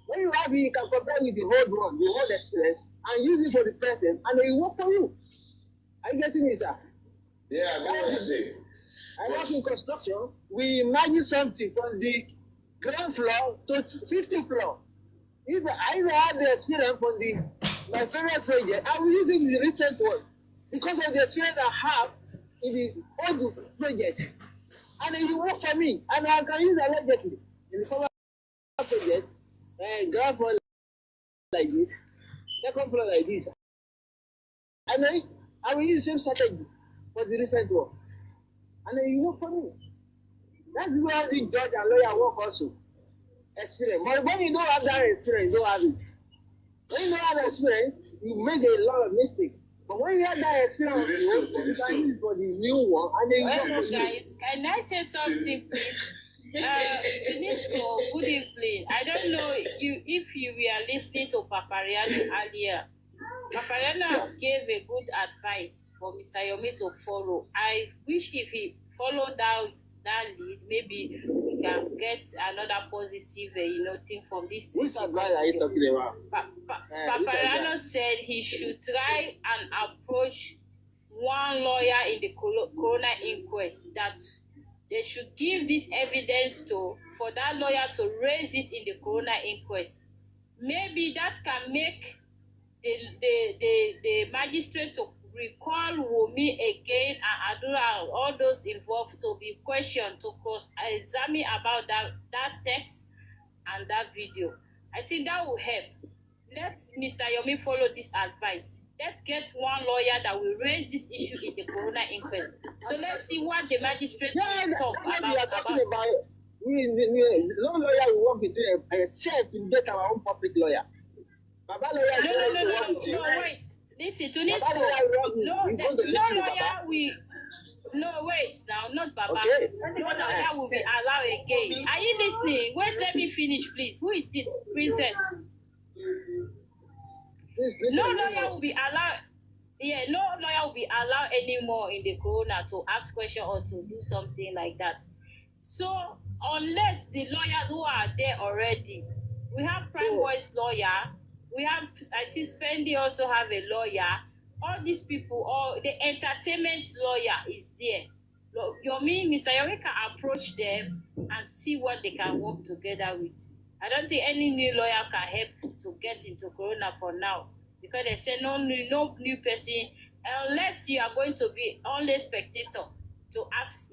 When you have it, you can compare with the old one, the old experience, and use it for the present, and it will work for you. Are you getting it, sir?
Yeah, I know what you're saying.
I work in construction. We imagine something from the ground floor to 50th floor. If I have the experience from my favorite project, I will use it in the recent one because of the experience I have in the old project. And it will work for me, and I can use it allegedly. In the former project, ground floor like this, second floor like this. And then I will use the same strategy for the recent one. And then you work for me. That's where the judge and lawyer work also. Experience. But when you don't have that experience, you don't have it. When you don't have experience, you make a lot of mistakes. But when you have that experience, you can use it for the new one. And then you
Well, guys, can I say something, please? Tunisco, good evening. I don't know if you were listening to Papariano earlier. Papariano gave a good advice for Mr. Yomi to follow. I wish if he followed that lead, maybe we can get another positive, thing from this.
Which advice are you talking about?
Papariano said he should try and approach one lawyer in the coroner inquest that they should give this evidence to, for that lawyer to raise it in the coroner inquest. Maybe that can make the magistrate to recall Womi again and Adura and all those involved to be questioned, to cross-examine about that text and that video. I think that will help. Let Mr. Yomi follow this advice. Let's get one lawyer that will raise this issue in the coroner inquest. So let's see what the magistrate will talk about.
No lawyer will work with you except we get our own public lawyer. Baba lawyer
no, wait. Listen, Tunisco. No, wait now, not Baba.
Okay.
No lawyer will be allowed again. Are you listening? Wait, let me finish, please. Who is this princess? No lawyer will be allowed. Yeah, no lawyer will be allowed anymore in the coroner to ask questions or to do something like that. So unless the lawyers who are there already, we have Prime Boy's lawyer, we have, I think Spendy also have a lawyer. All these people, all the entertainment lawyer is there. Mr. Yomi can approach them and see what they can work together with. I don't think any new lawyer can help to get into corona for now, because they say no new person, unless you are going to be only spectator to ask,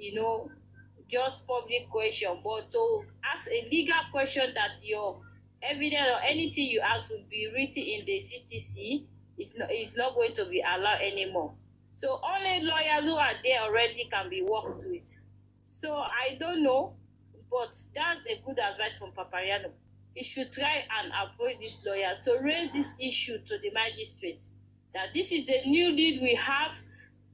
just public question, but to ask a legal question that your evidence or anything you ask will be written in the CTC, it's not going to be allowed anymore. So only lawyers who are there already can be worked with. So I don't know, but that's a good advice from Papariano. He should try and approach these lawyers to raise this issue to the magistrates, that this is the new lead we have.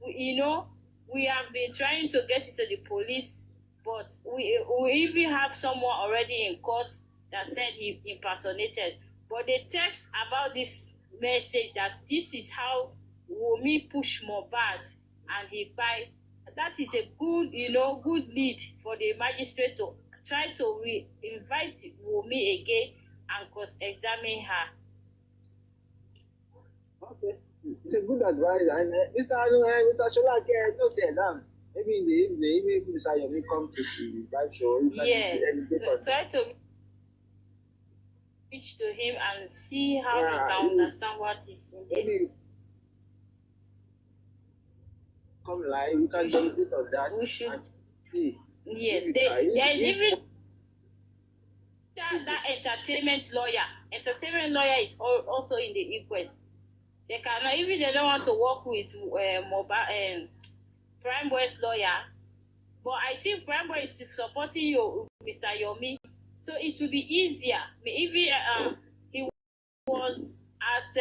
We have been trying to get it to the police, but we even have someone already in court that said he impersonated. But the text about this message that this is how Womi push Mohbad and he buy, that is a good, good lead for the magistrate to try to invite Womi again and cross-examine her.
Okay, it's a good advice. And Mr. Sholake, don't say that. Maybe in the evening, Mr. Yomi come to the live show.
Yeah, so try to reach to him and see how he can understand what is in this.
Come live, you can do a bit of that.
We should
see.
Yes, there is even that entertainment lawyer. Entertainment lawyer is also in the inquest. They cannot, even they don't want to work with Mohbad, Prime Boy's lawyer. But I think Prime Boy is supporting you, Mr. Yomi, so it will be easier. Maybe he was at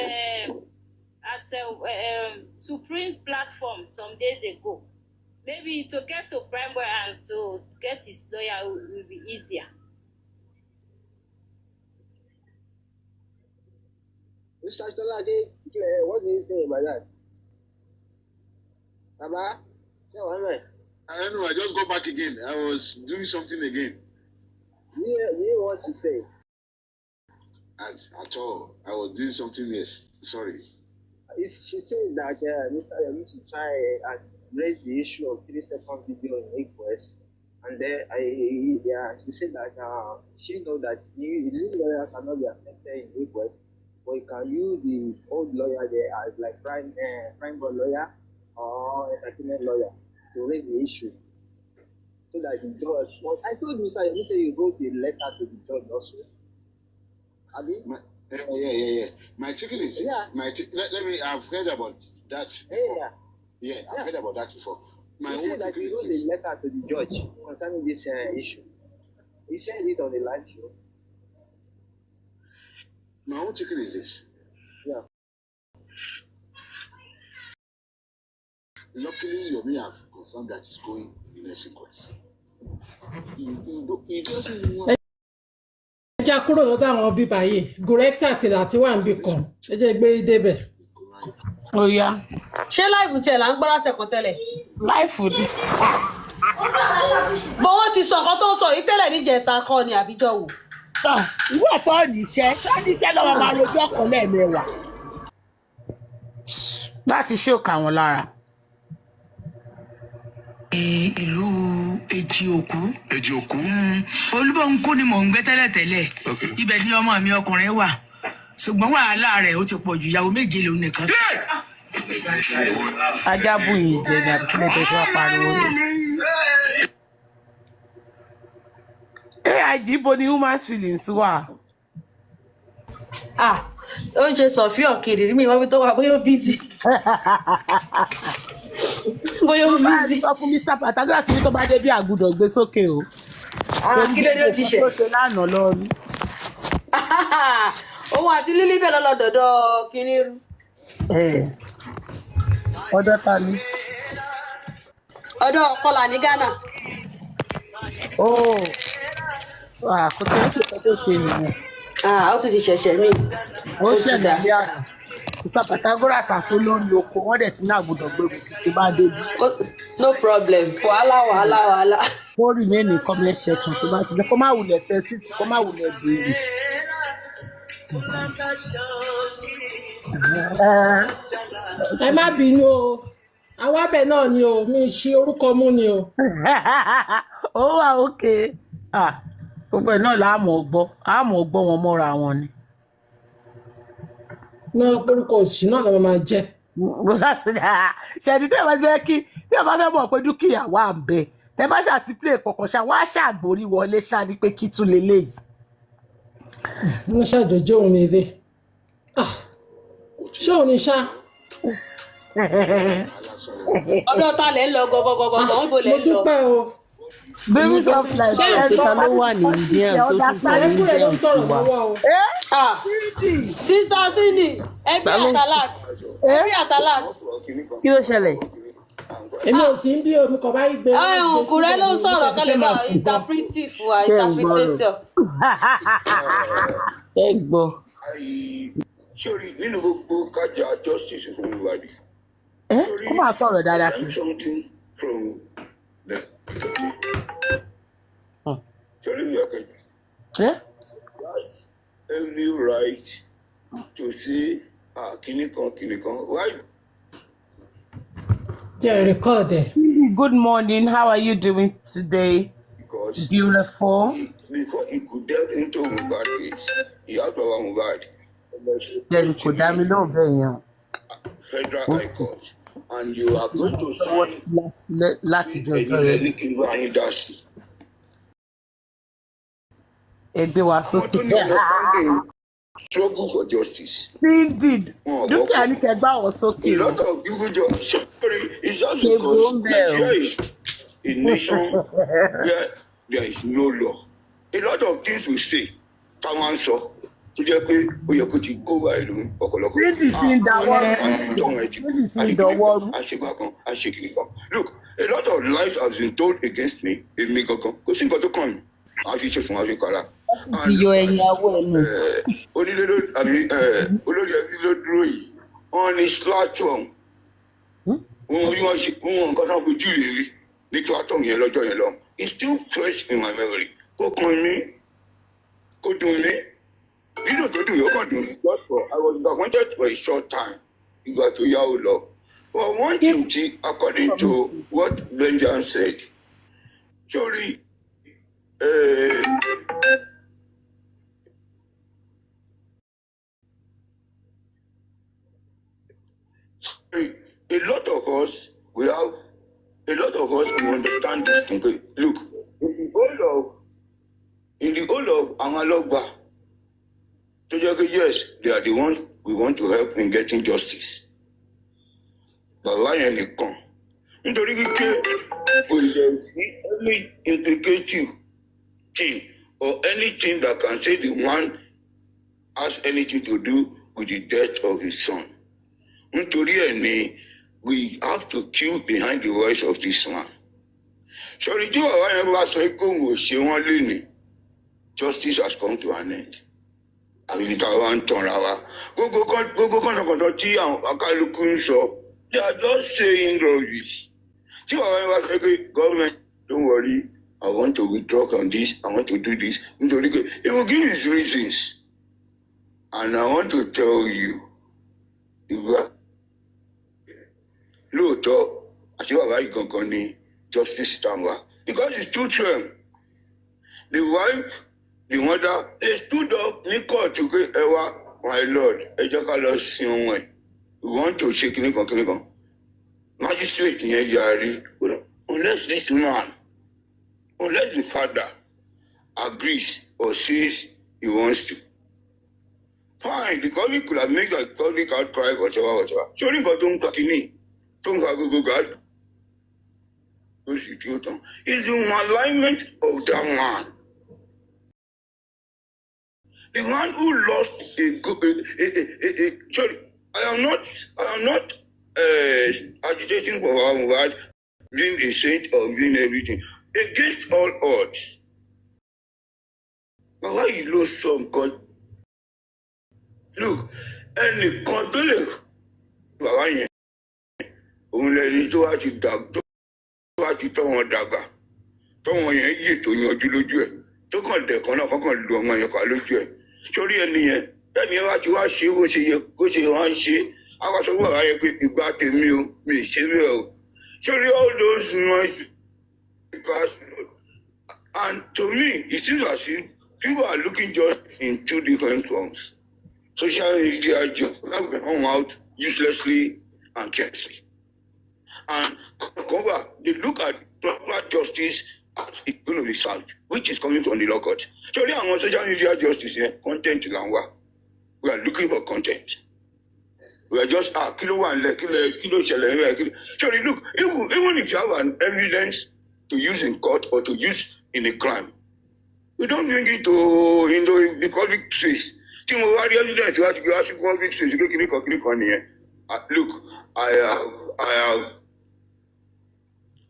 Supreme's platform some days ago. Maybe to get to Prime Boy and to get his lawyer will be easier.
Mr. Cholade, what do you say about that? Baba?
I don't know, I just go back again. I was doing something again.
Yeah, what you say?
At all. I was doing something else. Sorry.
She said that Mr. Yomi should try and raise the issue of 3-second video in inquest. And then she said that she knows that the lead lawyer cannot be accepted in inquest, but you can use the old lawyer there as like prime boy lawyer or entertainment lawyer to raise the issue. So that the judge, I told Mr. Yomi say you wrote a letter to the judge also. Have you?
Yeah. My chicken is.
Yeah.
Let me. I've heard about that.
Yeah.
Yeah, I've heard about that before. My
He
own
said that he wrote a letter to the judge concerning this issue. He said it on the live show.
My own ticket is this.
Yeah.
Luckily, Yomi have confirmed that he's going in a sequence. He doesn't want.
ẹ já kúrò lọ́dọ̀ àwọn bíbá yìí gorexa àti láti wà níbì kan ẹ jẹ́ gbé débẹ̀.
ó yá.
ṣé láìpù tiẹ̀ là ń gbọ́ látẹ̀kọ́ tẹ́lẹ̀.
láìfù ni.
bó wọ́n ti sọ nǹkan tó ń sọ yìí tẹ́lẹ̀ níjẹta kọ́ ni àbíjọ́ wò.
ìwé ẹ̀tọ́ níṣẹ́ níṣẹ́ lọ́wọ́ máa lójú ọkọ̀ lẹ́ẹ̀mẹ́wàá. láti ṣòkà wọn lára.
ìlú Èjì Òkú. Èjì Òkú. Olúbọ̀nkú ni mò ń gbé tẹ́lẹ̀tẹ́lẹ̀. Ibẹ̀ ni ọmọ mi ọkùnrin wà. Ṣùgbọ́n wàhálà rẹ̀ ó ti pọ̀ jù ìyàwó méje lòun nìkan.
ajá bù yín jẹ ní àbíkílẹ̀ tó ṣe wá pariwo ni. AIG bo ni human feelings wà.
ó ń ṣe sọ̀fíọ̀ kiri rí mi ìwọ́n bí tó wà bóyá ó bízì. bóyá ó bízì.
sọ fún Mr. Patagas ní tó bá dé bí àgùdọ̀ gbé sókè o.
kí ló dé ó ti ṣe.
tó ṣe lánàá lọ́rùn.
òun àti lílí bẹ́ẹ̀ lọ́lọ́dọ̀dọ̀ kínní rú.
ọ̀dọ̀ ta ni.
ọ̀dọ̀ kọlà ní Ghana.
kò tí ó ti kọ́ tó ṣe nìyẹn.
ó tún ti ṣẹ̀ṣẹ̀ mí.
ó ṣẹ̀dá bí àná. Mr. Patagoras àfo lórí oko wọ́n dẹ̀ ti ní àgùdọ̀ gbẹ̀rù tó bá débi.
no problem wàhálà.
ó rí ní ẹnì comment section tó bá ti dé kó má wulẹ̀ tẹ títí kó má wulẹ̀ béèrè.
ẹ má bínú o awábẹ̀ náà ni o mi ṣe orúkọ mú ni o.
ó wà òkè gbogbo ẹ̀ náà láàmú ọgbọ́ wọn mọ́ra wọn ni.
náà orúkọ òsì náà ló máa jẹ́.
ṣẹ̀dí tẹ́ ẹ bá fẹ́ kí tí ẹ bá fẹ́ mọ̀ pé dúkìá wà ń bẹ tẹ́ bá ṣàti play kọ̀ọ̀kan ṣá wá ṣàgbórí wọlé ṣá ni pé kí tún leléyìí.
wọ́n ṣàjọjọ́ òun ni eré ṣé òun ni ṣá.
ọ̀dọ̀ ta lẹ ń lọ gọgọgọgọ ń bo lẹ ń lọ.
mo dúpẹ́ o.
babies of life ṣé ẹ̀ka ló wà ní indian tó tún fún ní indian fún wa.
Sister Cindy ẹbí àtàlát.
kí ló ṣẹlẹ̀.
èmi ò sí ń bí omi kan bá rí gbé.
ọkùnrin ló ń sọ̀rọ̀ kẹ́lẹ́ náà interpretive wa interpretation.
ẹ gbọ́.
sórí nínú gbogbo kájà justice fún ìwádìí.
kó máa sọ̀rọ̀ dáadáa kí.
something from the sórí ìwé ọ̀kẹ́jọ. That's every right to say kìnìkan why.
Yeah, record it.
Good morning. How are you doing today?
Because
beautiful.
Because he could delve into Mohbad case. He has power Mohbad.
Then could have me no very
Federal High Court. And you are going to sign
láti jọ ẹgbẹ́ wa sókè.
Struggle for justice.
Indeed. Dúkìá ní kẹgbà wọ sókè.
A lot of people just sorry, it's just because Nigeria is a nation where there is no law. A lot of things we say, táwọn sọ tó jẹ́ pé ó yẹ kó ti kó wá ìlú ọ̀pọ̀lọpọ̀.
Níbi tí ń dáwọ́
àṣegbàkan àṣekìnìkan. Look, a lot of lies have been told against me èmi gangan kò sí nǹkan tó kàn mí àwọn fi ṣe fún àwọn fi kọ́ra.
ti yọ ẹyin awọ ẹnu.
Onílé ló àbí olórí ẹbí ló dúró yìí wọ́n ní platform wọn bí wọ́n ṣe wọn nǹkan náà fojú ìrírí ní platform yẹn lọ́jọ́ yẹn lọ it's still fresh in my memory kó kàn mí kó dùn mí nínú tó dùn yóò kàn dùn mí just for I was disappointed for a short time ìgbà tó yá o lọ but one thing ti according to what Benjamin said sorry. A lot of us we understand this thing. Look, in the whole of Amalogba, yes, they are the ones we want to help in getting justice. But why
ẹnìkan nítorí wípé kò lè sí any implicative thing or anything that can say the man has anything to do with the death of his son. Nítorí ẹ̀ ni we have to queue behind the voice of this man. Sọ̀rọ̀ tí bàbá yẹn bá sọ pé òun ò ṣe wọ́n lénìí, justice has come to an end. Àbí níta wá ń tanra wa. Gbogbo kọ̀nàkọ̀nà tí àwọn akálukú ń sọ, they are just saying rubbish. Tí bàbá yẹn bá sọ pé government don't worry, I want to withdraw on this, I want to do this, nítorí pé he will give his reasons. And I want to tell you, lóòótọ́ àti bàbá yìí gangan ni justice tàǹwà because it's too true. The wife, the mother, they stood up ní kóòtù pé ẹ wá my lord ẹ jẹ́ ká lọ sin ohun ẹ̀ we want to ṣe kíníkan kíníkan magistrate yẹn yarí unless this man unless the father agrees or says he wants to. Fine, the public could have made the public outcry, whatever. Sorry, but don't kakini, don't go guys. It's the malignment of that man. The man who lost sorry, I am not agitating for Mohbad being a saint or being everything. Against all odds. But why you lost some God? Look, ẹnìkan tó lè bàbá yẹn òun lẹni tó wá ti tọ́ wọn dàgbà tọ́wọn yẹn yè tó yanjú lójú ẹ̀ tó kàn dẹ̀kan náà kọ́kàn lu ọmọ yẹn pa lójú ẹ̀ sórí ẹni yẹn ẹni yẹn wá ti wá ṣe bó ṣe yẹ bó ṣe wá ń ṣe àwọn aṣọ fún bàbá yẹn pé ìgbà tèmi o mi ì ṣe bẹ́ẹ̀ o sórí all those noise because and to me it seems as if people are looking just in two different forms. Social media just have been hung out uselessly and carelessly. And cover, they look at proper justice as it's going to be served, which is coming from the law court. So they are on social media justice here, content langwa. We are looking for content. We are just kilo shele. So look, even if you have an evidence to use in court or to use in a crime, we don't bring it to the public space. Look, I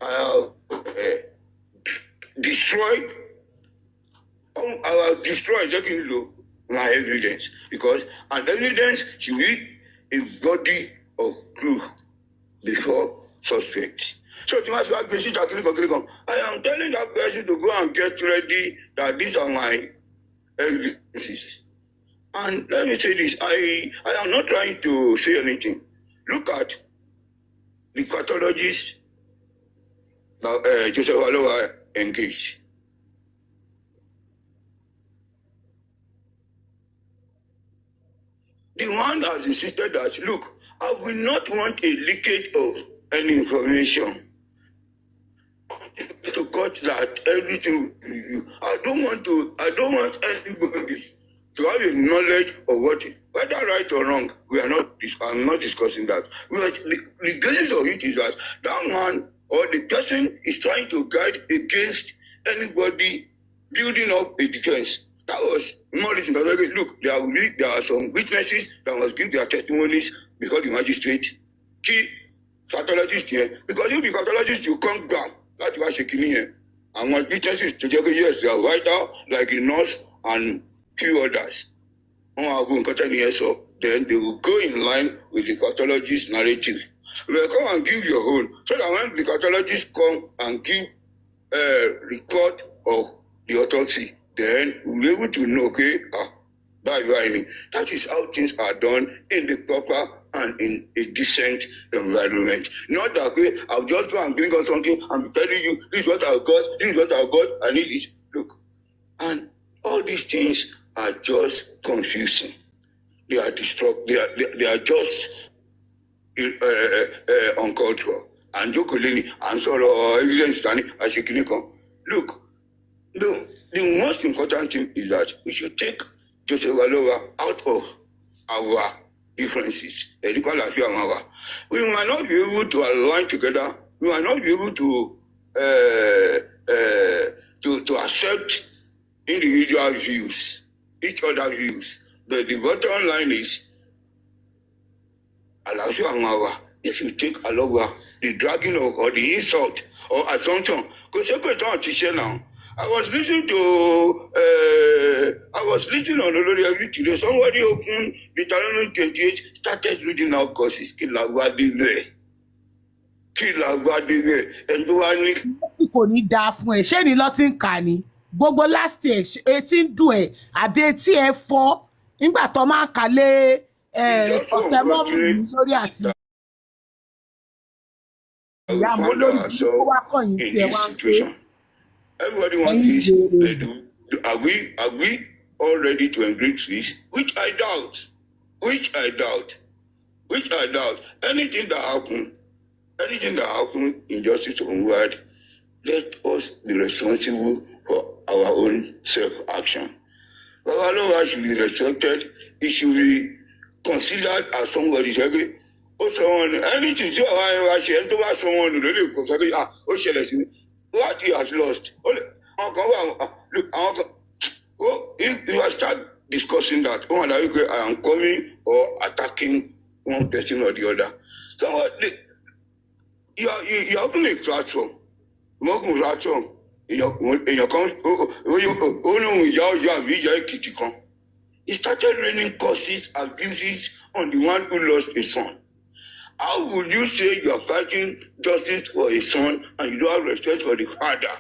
have destroyed my evidence because an evidence should be a body of proof before suspect. So I am telling that person to go and get ready that these are my evidences. And let me say this, I am not trying to say anything. Look at the pathologist that Joseph Aloha engaged. The man has insisted that, look, I will not want a leakage of any information. To cut that everything I don't want anybody to have a knowledge of whether right or wrong. I'm not discussing that. The basis of it is that man or the person is trying to guide against anybody building up a defense. That was more reason. Look, there are some witnesses that must give their testimonies before the magistrate. Key pathologist here, because if the pathologist you come down, that's why shaking here. And what witnesses to say yes, they are vital, like a nurse and few others. Then they will go in line with the pathologist's narrative. Well, come and give your own, so that when the pathologist come and give a report of the autopsy, then we'll be able to know, okay, that is how things are done in the proper and in a decent environment. Not that way, I'll just go and bring on something and be telling you, this is what I've got, I need it. Look, and all these things are just confusing. They are they are just uncultural. And Jokolini, and so evidence standing as a clinical. Look, the most important thing is that we should take Joseph Aloha out of differences. We might not be able to align together. We might not be able to accept individual views, each other's views. But the bottom line is, if you take the dragging of or the insult or assumption, because now. I was listening on Olori every today. Somebody opened the Deuteronomy 28, started reading out courses.
Kò ní dáa fún ẹ, ṣé ni lọ ti ń kà ní? Gbogbo last year, etí ń dùn ẹ, àbí etí ẹ fọ́ nígbà tó máa ń kà lé ọ̀tẹ̀ mọ́mú lórí àti ìyá mo lórí tó wá kọ̀yìn sí ẹ wá ń pé.
Everybody wants this. Are we all ready to embrace this? Which I doubt. Anything that happens in justice on word, let us be responsible for our own self-action. Babalowo should be respected. It should be considered as somebody's again. Anything someone what he has lost. If you start discussing that, I am coming or attacking one person or the other. So you open a platform. He started raining curses, abuses on the one who lost a son. How would you say you are fighting justice for a son and you don't have respect for the father?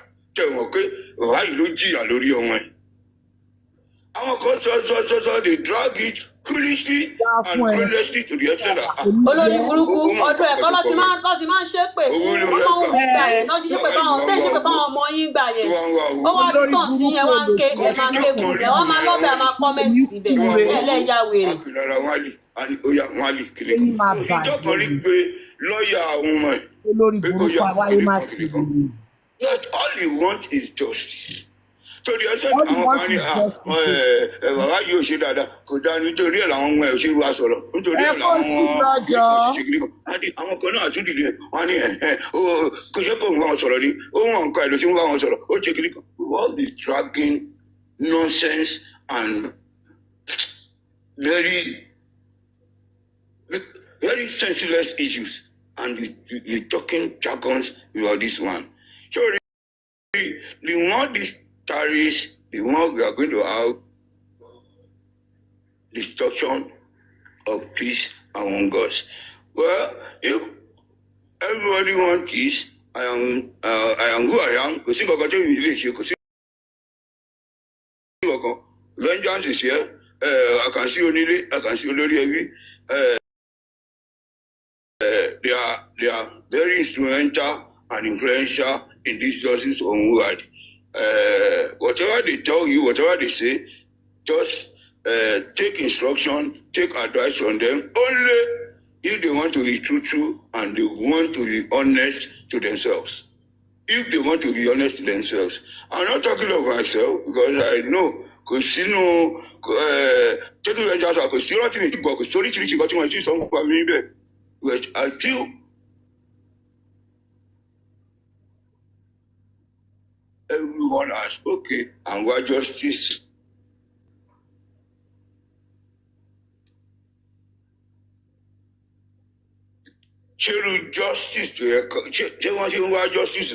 They drag it foolishly and foolishly to the extent that
olórí burúkú ọdún ẹ̀kọ́ ló ti máa ń ṣépè fún ọmọ òun gbà yẹn náà ṣépè fáwọn ṣépè fáwọn ọmọ yín gbà yẹn ó wá tán tí ẹ wá ń ké ẹ máa ń ké kùn ẹ wọ́n máa lọ́bẹ̀ ẹ máa kọ́mẹ́ǹtì síbẹ̀ ẹlẹ́yà wèrè.
ìjọkùnrin pé lọ́ọ̀yà àwọn ọmọ ẹ̀ pé kò yà not all he wants is justice. So the essence àwọn kan ní bàbá yìí ò ṣe dáadáa kò dáa nítorí ẹ̀ làwọn ọmọ ẹ̀ ò ṣe wá sọ̀rọ̀ nítorí ẹ̀ làwọn àwọn kan náà tún dìde wọn ní kò ṣe kó ń bá wọn sọ̀rọ̀ ni ó wọn nǹkan ẹ̀ ló ti ń bá wọn sọ̀rọ̀ ó ṣe kiri kan. All the dragging nonsense and very senseless issues and you talking jargons about this one. So the more this tarries, the more we are going to have destruction of peace among us. Well, if everybody wants peace, I am who I am. Vengeance is here. I can see Onile, I can see Olori. They are very instrumental and influential in this justice on word. Whatever they tell you, whatever they say, just take instruction, take advice from them, only if they want to be truthful and they want to be honest to themselves. If they want to be honest to themselves. I'm not talking of myself because I know, because you know, taking vengeance, because you don't think about story, but I feel everyone has spoken and what justice. Justice to justice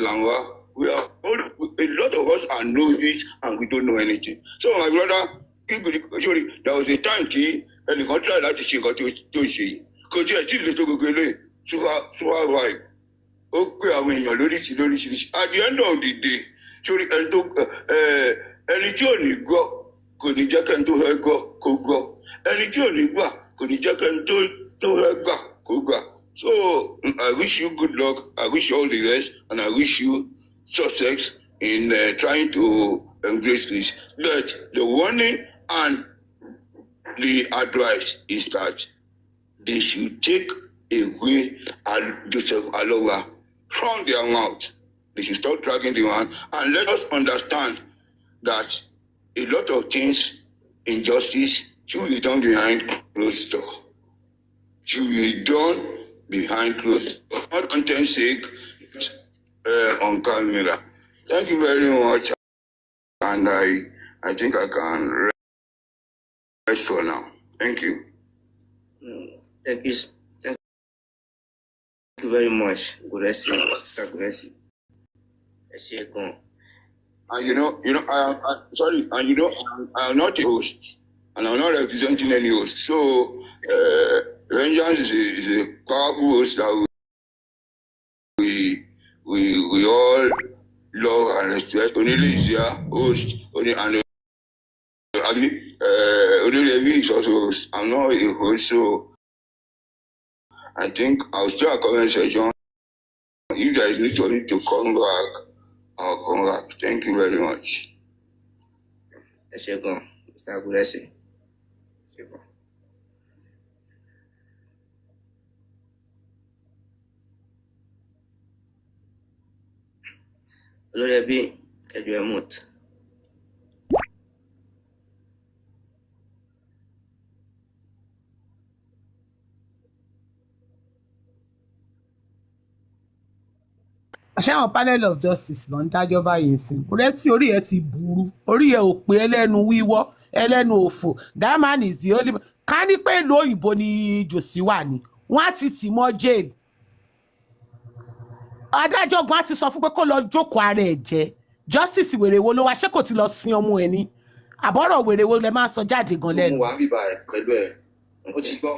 we are all, a lot of us are know this and we don't know anything. So my brother, there was a time and the contrary that she got to see. Because I still little go survive. Okay, I mean at the end of the day, ẹni tí ò ní gbọ́ kò ní jẹ́ kẹ́ni tó fẹ́ gbọ́ kó gbọ́ ẹni tí ò ní gbà kò ní jẹ́ kẹ́ni tó fẹ́ gbà kó gbà. So I wish you good luck, I wish you all the best, and I wish you success in trying to embrace this. But the warning and the advice is that they should take away Joseph Alowa from their mouth. They should stop dragging the one and let us understand that a lot of things, injustice, should be done behind closed door. should be done behind closed, not content sake on camera. Thank you very much, and I think I can rest for now. Thank you.
Thank you very much. Mr. Guresi.
And sorry, and I'm not a host, and I'm not representing any host. So, vengeance is a powerful host that we all love and respect. Only is their host, and Levi is also host. I'm not a host, so I think I'll start a comment section. If there is need for me to come back, I'll come back. Thank you very much.
Mr. Guresi. Olórí ẹbí ẹjọ́ emot.
àṣẹ àwọn panel of justice ló ń dájọ́ báyìí sí kúrẹ́ tí orí ẹ ti burú orí ẹ ò pé ẹlẹ́nu wíwọ́ ẹlẹ́nu òfò that man is the only ká ní pé ìlú òyìnbó ni jòsí wà ní wọ́n á ti tì mọ́ jail adájọ́ gan á ti sọ fún pé kó lọ jókòó ara ẹ̀ jẹ́ justice wèrè wo ló wá ṣé kò ti lọ sin ọmọ ẹ̀ ní àbọ̀rọ̀ wèrè wo lẹ máa sọ jáde gan lẹ́nu.
mo wà bíbá ẹ pẹ̀lú ẹ ó ti gbọ́.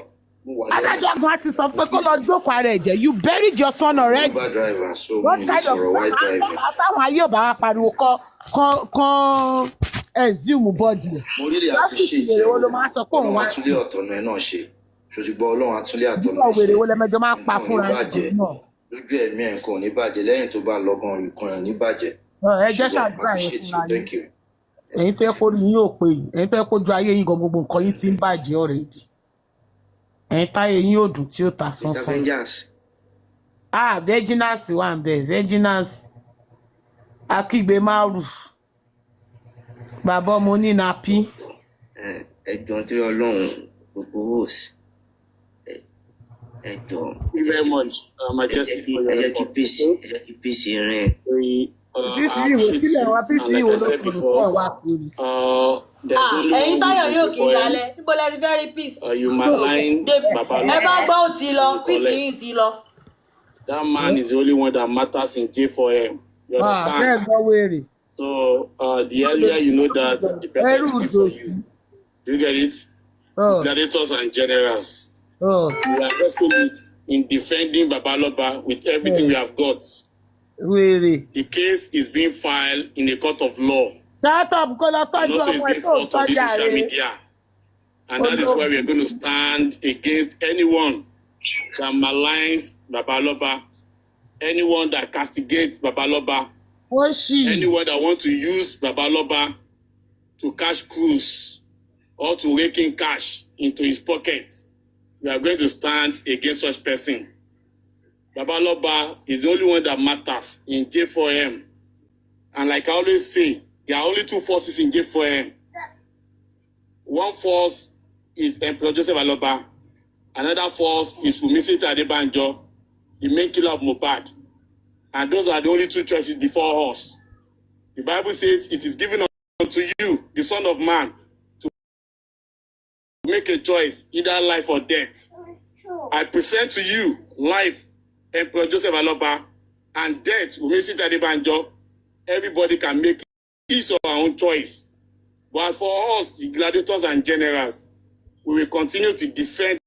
adájọ́ gan á ti sọ fún pé kó lọ jókòó ara ẹ̀ jẹ́ you buried your son already.
Uber driver so
what
mi
kind of
sọ̀rọ̀ white driving.
àtàwọn ayé ò bá wa pariwo kan exhume body ẹ̀.
mo really appreciate ẹ ọlọ́run àtúnlé ọ̀tọ̀nà ẹ náà ṣe ṣòṣùgbọ́ ọlọ́run àtúnlé ọ̀tọ̀nà ẹ ṣe
nǹkan ò ní
bàjẹ́ lójú ẹ̀mí ẹ̀ nǹkan ò ní bàjẹ́ lẹ́yìn tó bá lọ́gán nǹkan ẹ̀ ní bàjẹ́.
ẹ jẹ́ ṣàdúrà yẹn fúnra yín ẹ̀yin fẹ́ kó rí yín ò pé yín ẹ̀yin fẹ́ kó ju ayé yín gan gbogbo nǹkan yín ti ń bàjẹ́ already ẹ̀yin táyé yín ò dùn tí ó ta sánsán. Virginals wà ń bẹ̀ Virginals akígbe márùn bàbá ọmọ onínàpí.
ẹjọ́ tí ọlọ́run gbogbo host ẹjọ́.
Thank you very much, Majesty, for your report.
PC rìn.
ẹ̀yin táyọ̀ yóò kí n lálẹ́ níbo lẹ ti fẹ́ rí peace.
You malign Baba
ẹ bá gbọ́ ó ti lọ peace yìí ti lọ.
That man is the only one that matters in J4M. You understand? So the earlier you know that, the better it will be for you. Do you get it? Gladiators and generals. We are resolute in defending Babaloba with everything we have got.
Really?
The case is being filed in a court of law.
Shut up,
And also it's being fought on this social media. And that is why we are going to stand against anyone that maligns Babaloba, anyone that castigates Babaloba, anyone that wants to use Babaloba to cash cruise or to rake in cash into his pocket. We are going to stand against such person. Babaloba is the only one that matters in J4M. And like I always say, there are only two forces in J4M. One force is Emperor Joseph Aloba. Another force is Wumisi Adebanjo, the main killer of Mohbad. And those are the only two choices before us. The Bible says it is given unto you, the Son of Man, to make a choice, either life or death. I present to you life, Emperor Joseph Aloba, and death, Wumisi Adebanjo. Everybody can make his or our own choice. But for us, the gladiators and generals, we will continue to defend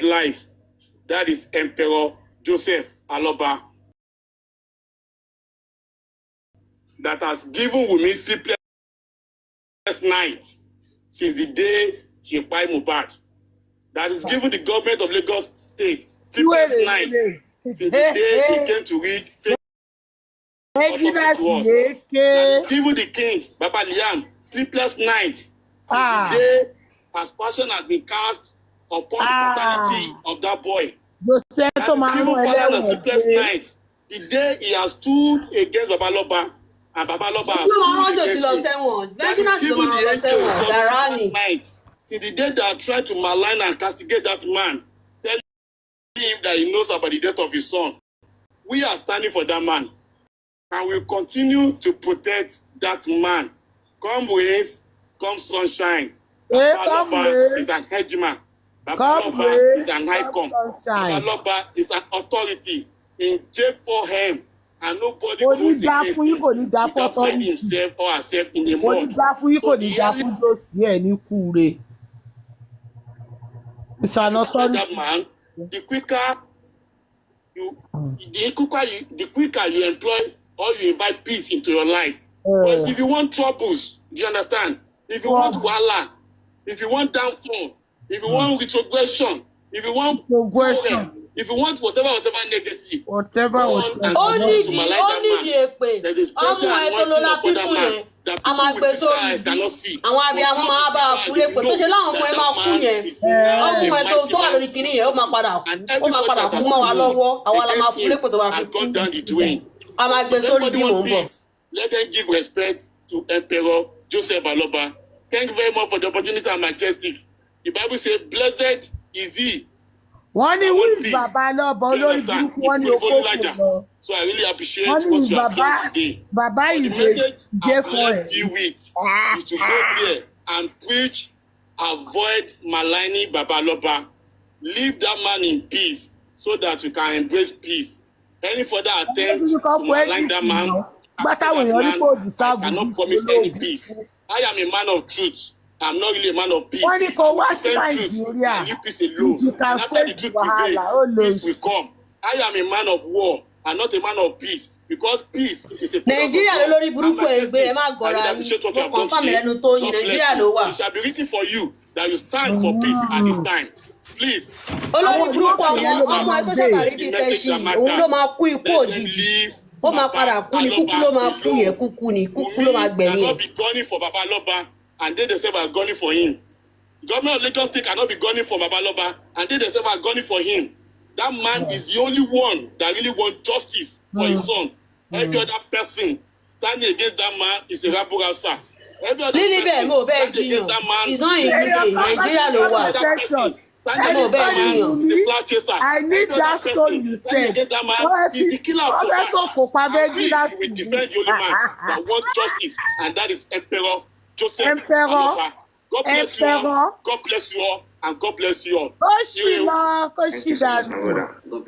life. That is Emperor Joseph Aloba, that has given Wunmi sleepless night since the day she acquired Mohbad. That is given the government of Lagos State sleepless night since the day he came to read autopsy to us. That is given the king, Baba Liam, sleepless night since the day as passion has been cast upon the paternity of that boy. That is given father a sleepless night the day he has stood against Babaloba and Babaloba has stood against him. That is given the angels of sleepless night Since the day that tried to malign and castigate that man, telling him that he knows about the death of his son, we are standing for that man. And we'll continue to protect that man. Come rains, come sunshine. Babaloba is an hegemon. Babaloba is an icon. Babaloba is an authority in J4M. And nobody goes against him without finding himself or herself in a mud. So it's an authority. That man, the quicker you employ or you invite peace into your life. But if you want troubles, do you understand? If you want wala, if you want downfall, if you want retrogression, if you want problem, if you want whatever negative, only there's a special anointing upon that man that people with physical eyes cannot see. Àwọn abiyamọ máa bá a fúlé pé tó ṣe láwọn ọmọ ẹ máa kú yẹn. Ọmọ ẹ tó wà lórí kinní yẹn ó máa padà kú mọ́ wa lọ́wọ́. Àwa la máa fúlé pé tó bá fi kú. A máa gbé sórí bí mò ń bọ̀. Let them give respect to Emperor Joseph Aloba. Thank you very much for the opportunity and majestic. The Bible says, blessed is he.
Wọ́n ní wí bàbá lọ́bọ̀ olórí burúkú wọ́n ní okó kò lọ.
So I really appreciate what you have done today.
Bàbá
the message I've left you with is to go there and preach, avoid maligning Baba Aloba. Leave that man in peace so that you can embrace peace. Any further attempt to malign that man, I cannot promise any peace. I am a man of truth. I'm not really a man of peace. I defend truth and leave peace alone. And after the truth prevails, peace will come. I am a man of war and not a man of peace. Because peace is a
Nàìjíríà ló lórí burúkú ẹgbẹ́ ẹ má gọra yín. Mo kàn fámi lẹ́nu tó yin Nàìjíríà ló wà.
It shall be written for you that you stand for peace at this time. Please.
Olórí burúkú àwọn ọmọ ẹ tó ṣàbàrí bíi tẹ̀sí òun ló máa kú ikú òjijì. Ó máa padà kú ni kúkú ló máa kú yẹn kúkú ni kúkú ló máa gbẹ̀yìn.
Cannot be gunning for Baba Aloba and they themselves are gunning for him. Governor of Lagos State cannot be gunning for Baba Aloba and they themselves are gunning for him. That man is the only one that really wants justice for his son. Every other person standing against that man is a rabble rouser. Every other person standing against that man
is not in Nigeria ló wà.
Standing against that man is a cloud chaser.
I need that story you said.
Is the killer of Mohbad. We defend the only man that wants justice, and that is Emperor Joseph Aloba. God bless you all. God bless you all, and God bless you all.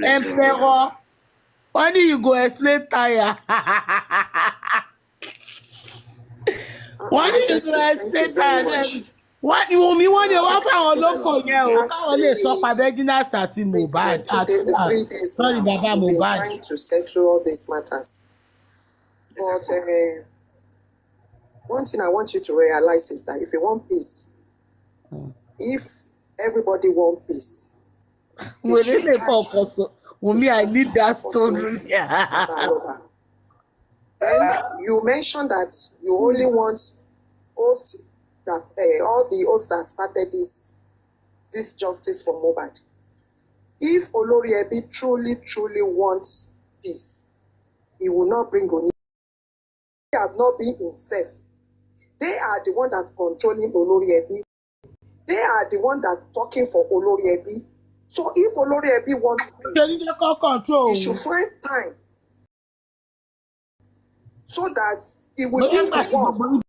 Emperor. Only you go explain tire. Why did you explain tire? What you mean when you want our local here? Only so Fabayi àti Mohbad. Sorry, Baba Mohbad.
Trying to settle all these matters, but one thing I want you to realize is that if you want peace, if everybody want peace,
I need that story.
And you mentioned that you only want hosts that all the hosts that started this justice for Mohbad. If Olori Ebi truly wants peace, he will not bring Oni. They have not been himself. They are the one that controlling Olori Ebi. They are the one that talking for Olori Ebi. So if Olori Ebi wants peace, he should find time so that he will be the one.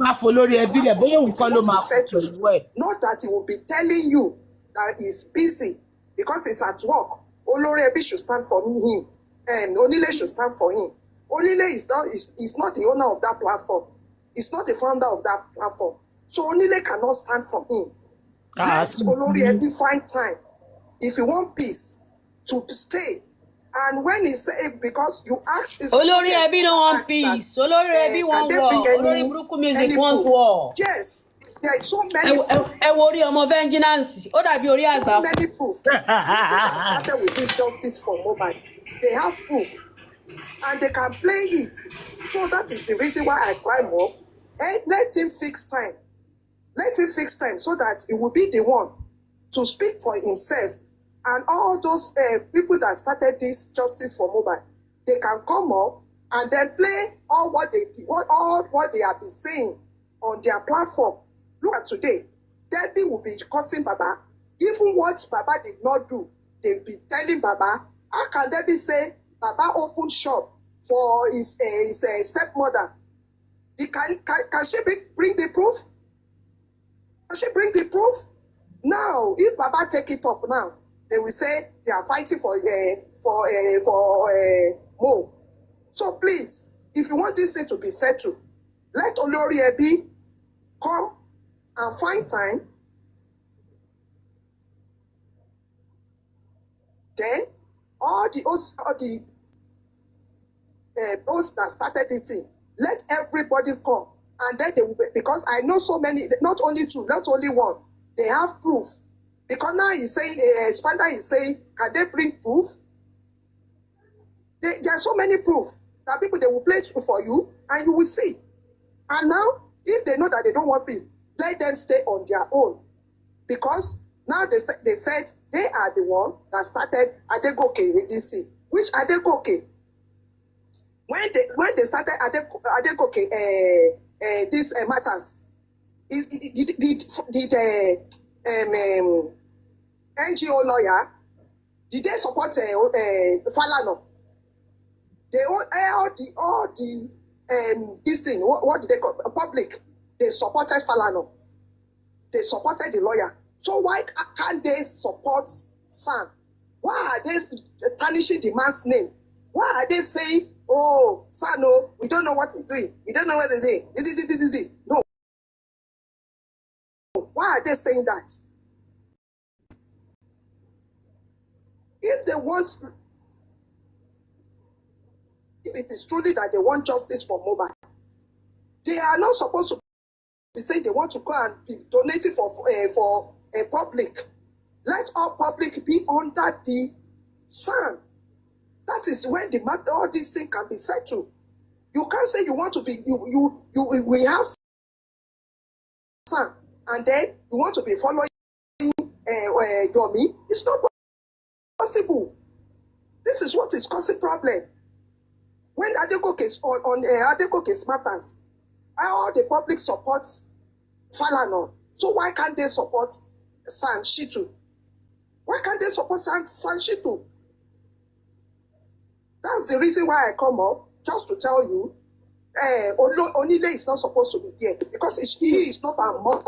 Not
that he will be telling you that he's busy because he's at work. Olori Ebi should stand for him, and Onile should stand for him. Onile is not the owner of that platform. He's not the founder of that platform. So Onile cannot stand for him. Let Olori Ebi find time, if you want peace, to stay. And when he say, because you ask is
Olori Ebi don't want peace. Olori Ebi want war. Olori Buruku music want war.
Yes, there is so many.
Vengeance.
So many proof. People that started with this justice for Mohbad, they have proof, and they can play it. So that is the reason why I climb up. And let him fix time. Let him fix time so that he will be the one to speak for himself. And all those people that started this justice for Mohbad, they can come up and then play all what they have been saying on their platform. Look at today. Debbie will be cursing Baba. Even what Baba did not do, they'll be telling Baba. How can Debbie say Baba opened shop for his stepmother? Can she bring the proof? Can she bring the proof? Now, if Baba take it up now, they will say they are fighting for Mo. So please, if you want this thing to be settled, let Olori Ebi come and find time. Then all the hosts that started this thing, let everybody come, and then they will be, because I know so many, not only two, not only one, they have proof. Because now he's saying, Spanda is saying, can they bring proof? There are so many proof that people, they will play it for you, and you will see. And now, if they know that they don't want peace, let them stay on their own. Because now they said they are the one that started Adegoke with this thing. Which Adegoke? When they started Adegoke, these matters, did NGO lawyer, did they support Falano? They all the this thing, what did they call public? They supported Falano. They supported the lawyer. So why can't they support San? Why are they tarnishing the man's name? Why are they saying, oh, Sano, we don't know what he's doing. We don't know what they're doing. No. Why are they saying that? If they want, if it is truly that they want justice for Mohbad, they are not supposed to be saying they want to go and be donating for a public. Let all public be under the sun. That is when the matter, all these things can be settled. You can't say you want to be we have sun, and then you want to be following Yomi. It's not possible. This is what is causing problem. When Adegoke is on Adegoke's matters, all the public supports Falano. So why can't they support San Shitu? Why can't they support San Shitu? That's the reason why I come up, just to tell you, Onile is not supposed to be there because he is not among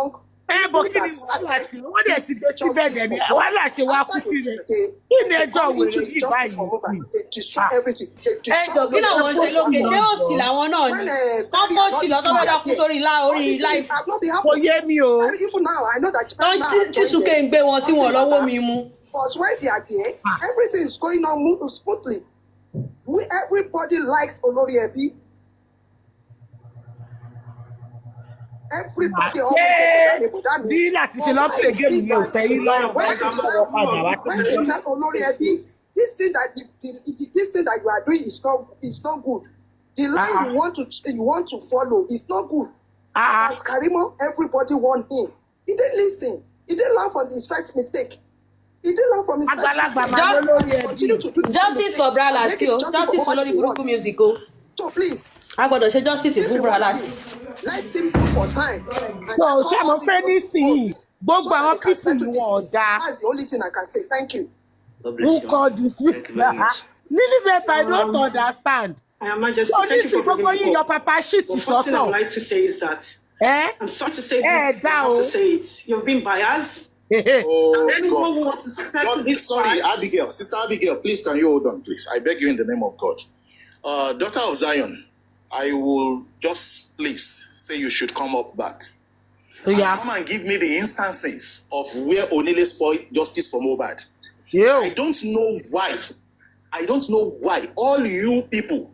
people that started this justice for Mohbad. After they come into the justice for Mohbad, they destroy everything. They destroy
kí làwọn ṣe lókè ṣé ó sì làwọn náà ni wọ́n bó sì lọ́tọ́ bẹ́ẹ̀ dákú sórí láì
kò yé mi o. And even now, I know that
Chisuke ń gbé wọn tí wọ́n lọ́wọ́ mi mú.
But when they are there, everything is going on smoothly. Everybody likes Olori Ebi. Everybody always say, when they tell Olori Ebi, this thing that you are doing is not good. The line you want to follow is not good. But Karimo, everybody want him. He didn't listen. He didn't learn from his first mistake. He didn't learn from his first mistake. Continue to do
justice for Brala still. Justice for Lori Buruku music.
So please.
I got to say justice for Brala.
Let him go for time.
So ṣé mo fẹ́ ní sí gbogbo àwọn people wọn ọ̀dà.
That's the only thing I can say. Thank you.
Who called this week? Lilibet, I don't understand.
Your Majesty, thank you for bringing me
your papa shit
the first thing I would like to say is that I'm sorry to say this, I have to say it. You've been biased.
Oh,
anyone
God.
who wants to spread to this
sorry,
side,
Abigail, Sister Abigail, please can you hold on, please? I beg you in the name of God. Daughter of Zion, I will just please say you should come up back.
Yeah.
And come and give me the instances of where Onile spoiled justice for Mohbad.
Yeah.
I don't know why all you people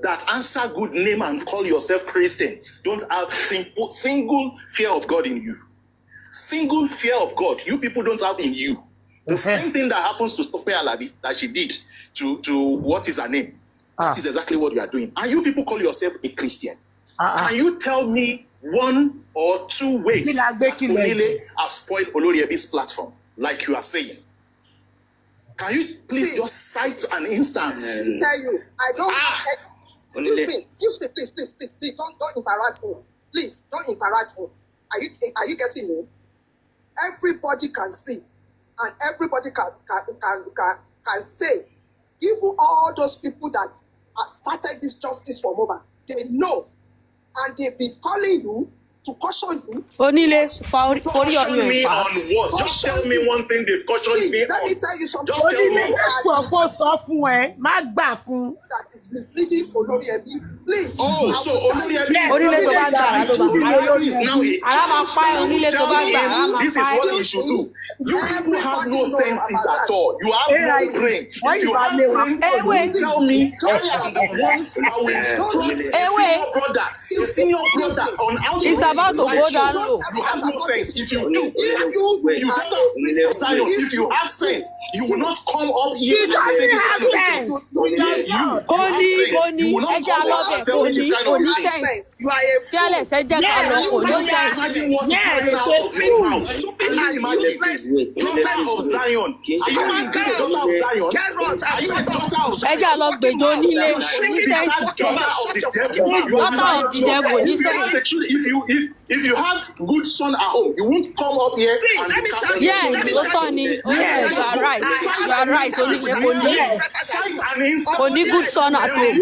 that answer good name and call yourself Christian don't have single fear of God in you. Single fear of God, you people don't have in you. The same thing that happens to Stope Alabi that she did to what is her name. That is exactly what you are doing. And you people call yourself a Christian. Can you tell me one or two ways that Onile have spoiled Olori Ebi's platform, like you are saying? Can you please just cite an instance?
Tell you, I don't. Excuse me, please, don't interrupt him. Please, don't interrupt him. Are you getting me? Everybody can see, and everybody can say, even all those people that started this justice for Mohbad, they know, and they've been calling you to caution you.
Caution me on what? Just tell me one thing they've cautioned me on.
Let me tell you something.
Just tell me.
That is misleading Olori Ebi. Please.
Oh, so Olori Ebi is now this is what you should do. You people have no senses at all. You have no brain. If you have brain, tell me I am the one that will instruct a senior brother on how to
about to go down low.
You have no sense. If you do, if you have sense, you will not come up here and say this kind of thing. You will not come up and tell me this kind of thing.
You are a fool.
Imagine what is happening out of your house. Imagine daughter of Zion. Are you indeed a daughter of Zion? Are you a daughter of Zion? You shouldn't be that daughter of the devil. If you have good son at home, you won't come up here.
Let me tell you.
You are right. You are right. Only good son at home.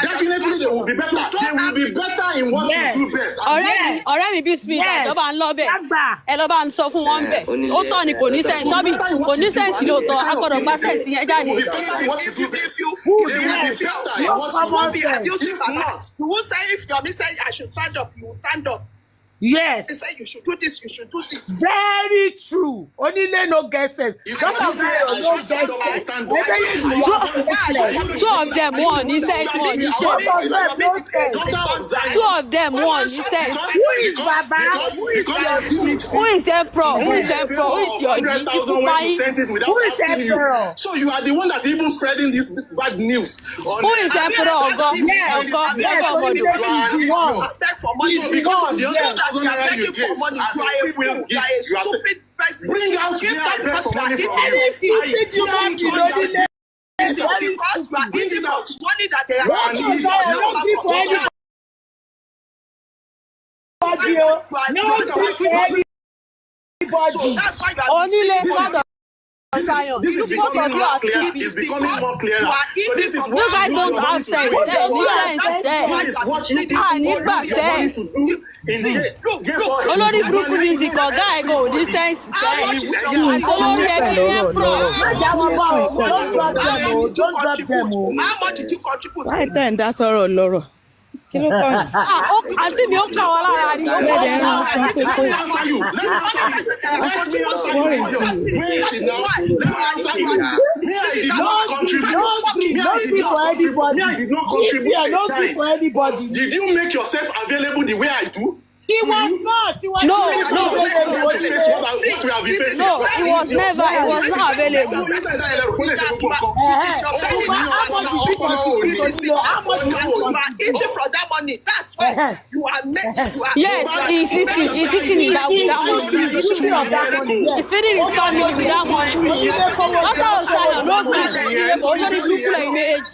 Definitely they will be better. They will be better in what you do best.
Ọ̀rẹ́ mi bí smith ló bá ń lọ bẹ́ẹ̀ ẹ lọ bá ń sọ fún wọn bẹ́ẹ̀ ó tọ́ ni kò ní sẹ́ǹsì ṣọ́bì kò ní sẹ́ǹsì lóòótọ́ a gbọ́dọ̀ gba sẹ́ǹsì yẹn jáde.
You will say if Yomi say I should stand up, you will stand up.
Yes.
They say you should do this, you should do this.
Very true. Only no guesses.
Two
of them won. He said one. He said. Two of them won. He said.
Who is Baba?
Who is Emperor? Who is Emperor? Who is your
Who is Emperor?
So you are the one that's even spreading this bad news.
Who is Emperor?
It's because of the
you are begging for money. You are a fool. You are a stupid person.
Bring out me, I beg for money from you.
It is because you are eating out money that they are
This is becoming more clear. It's becoming more clear. So this is what
you guys don't have sense.
This is what you need to do.
Olórí burúkú music ọ̀gá ẹ̀ kò ní sẹ́ǹsì olórí ẹgbẹ́ yẹn pro.
How much did you contribute?
Láì tẹ̀ ń dá sọ̀rọ̀ lọ́rọ̀. Kí ló kọ́ ni?
Àǹtí mi ó kà wọ́n lára ni.
Did you make yourself available the way I do?
He was not. He was
No,
not
it was never. It was not available.
Eating from that money. That's why you are
yes, he's eating in that money. He's feeding his family with that money. Not outside. No good. Only people in age.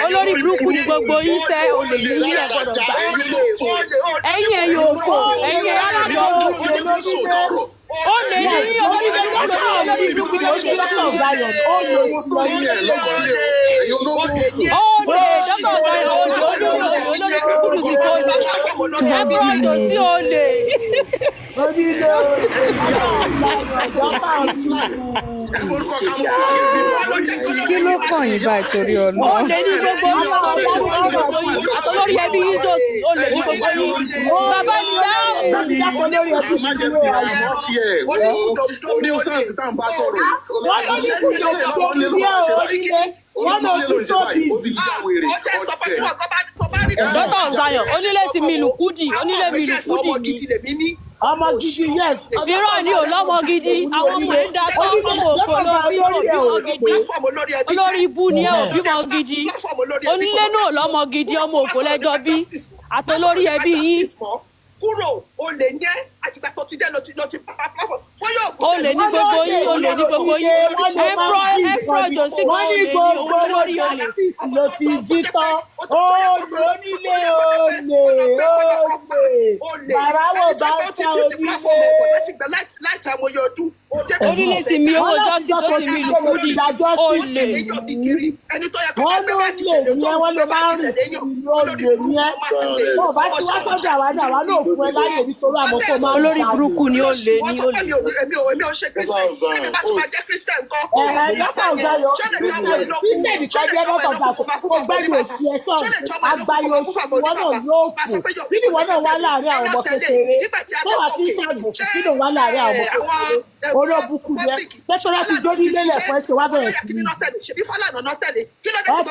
Olórí burúkú ni gbogbo yín fẹ́ olè yín ní ẹ̀gbọ́dọ̀ gbà. Ẹ̀yin ẹ̀ yóò fò ẹ̀yin ẹ̀ alábọ̀ olè yín olórí burúkú ni olè yín lọ́kàn báyọ̀ olè
Kí ló kàn yín báyìí torí ọ̀nà?
Olè ní gbogbo yín olórí ẹbí yín tó olè ní gbogbo yín. Bàbá ti dáhùn. Dọ́tà Ọ̀sayọ̀, onílé ti mi lùkúdì, onílé mi lùkúdì mi.
Ọmọ gidi yes.
Irọ́ ni ò lọ́mọ gidi, àwọn ọmọ ẹ̀ ń da tán ọmọ òfò lórí òbímọ gidi. Olórí ibú ni ẹ òbímọ gidi. Onílé náà lọ́mọ gidi, ọmọ òfò lẹ́jọ́ bí. Àtolórí ẹbí yín.
Kúrò olè ní àtìgbà tó ti dé lọ ti platform.
Olè ní gbogbo yín, olè ní gbogbo yín. Ẹ̀fọ́ ìjọsìn kan olè ní owó lórí olè.
Ló ti jí tán. Olè onílé olè. Bàráwò bá ń ta onílé.
Onílé ti mi owó jọ́sí tó ti mi lùkúdì. Olè.
Wọ́n ló lè ní ẹ, wọ́n ló máa ń rìn ìlú olè ní ẹ. Bó bá ti wá sọ́jà wá náà, wá náà fún ẹ láyè nítorí àmọ́ kó máa ń
olórí burúkú ni ó lè ní olè.
Èmi ò ṣe Christian. Èmi bá ti máa jẹ́ Christian kan.
Dọ́tà Ọ̀sayọ̀, Christian kan jẹ́ dọ́tà Ọ̀sayọ̀ kó gbẹ́nu òsì ẹ̀ sọ̀rọ̀. Àgbáyé oṣù wọn náà yóò fò. Nínú wọn náà wá láàárín àwọn ọmọ kékeré. Tó wà kí ṣàgbọ̀ nínú wá láàárín àwọn ọmọ kékeré. Olóbùkún yẹn. Tẹ́tọ́lá ti dó nílé lẹ̀kọ́ ẹ̀sẹ̀ wá bẹ̀rẹ̀ sí ní. Kí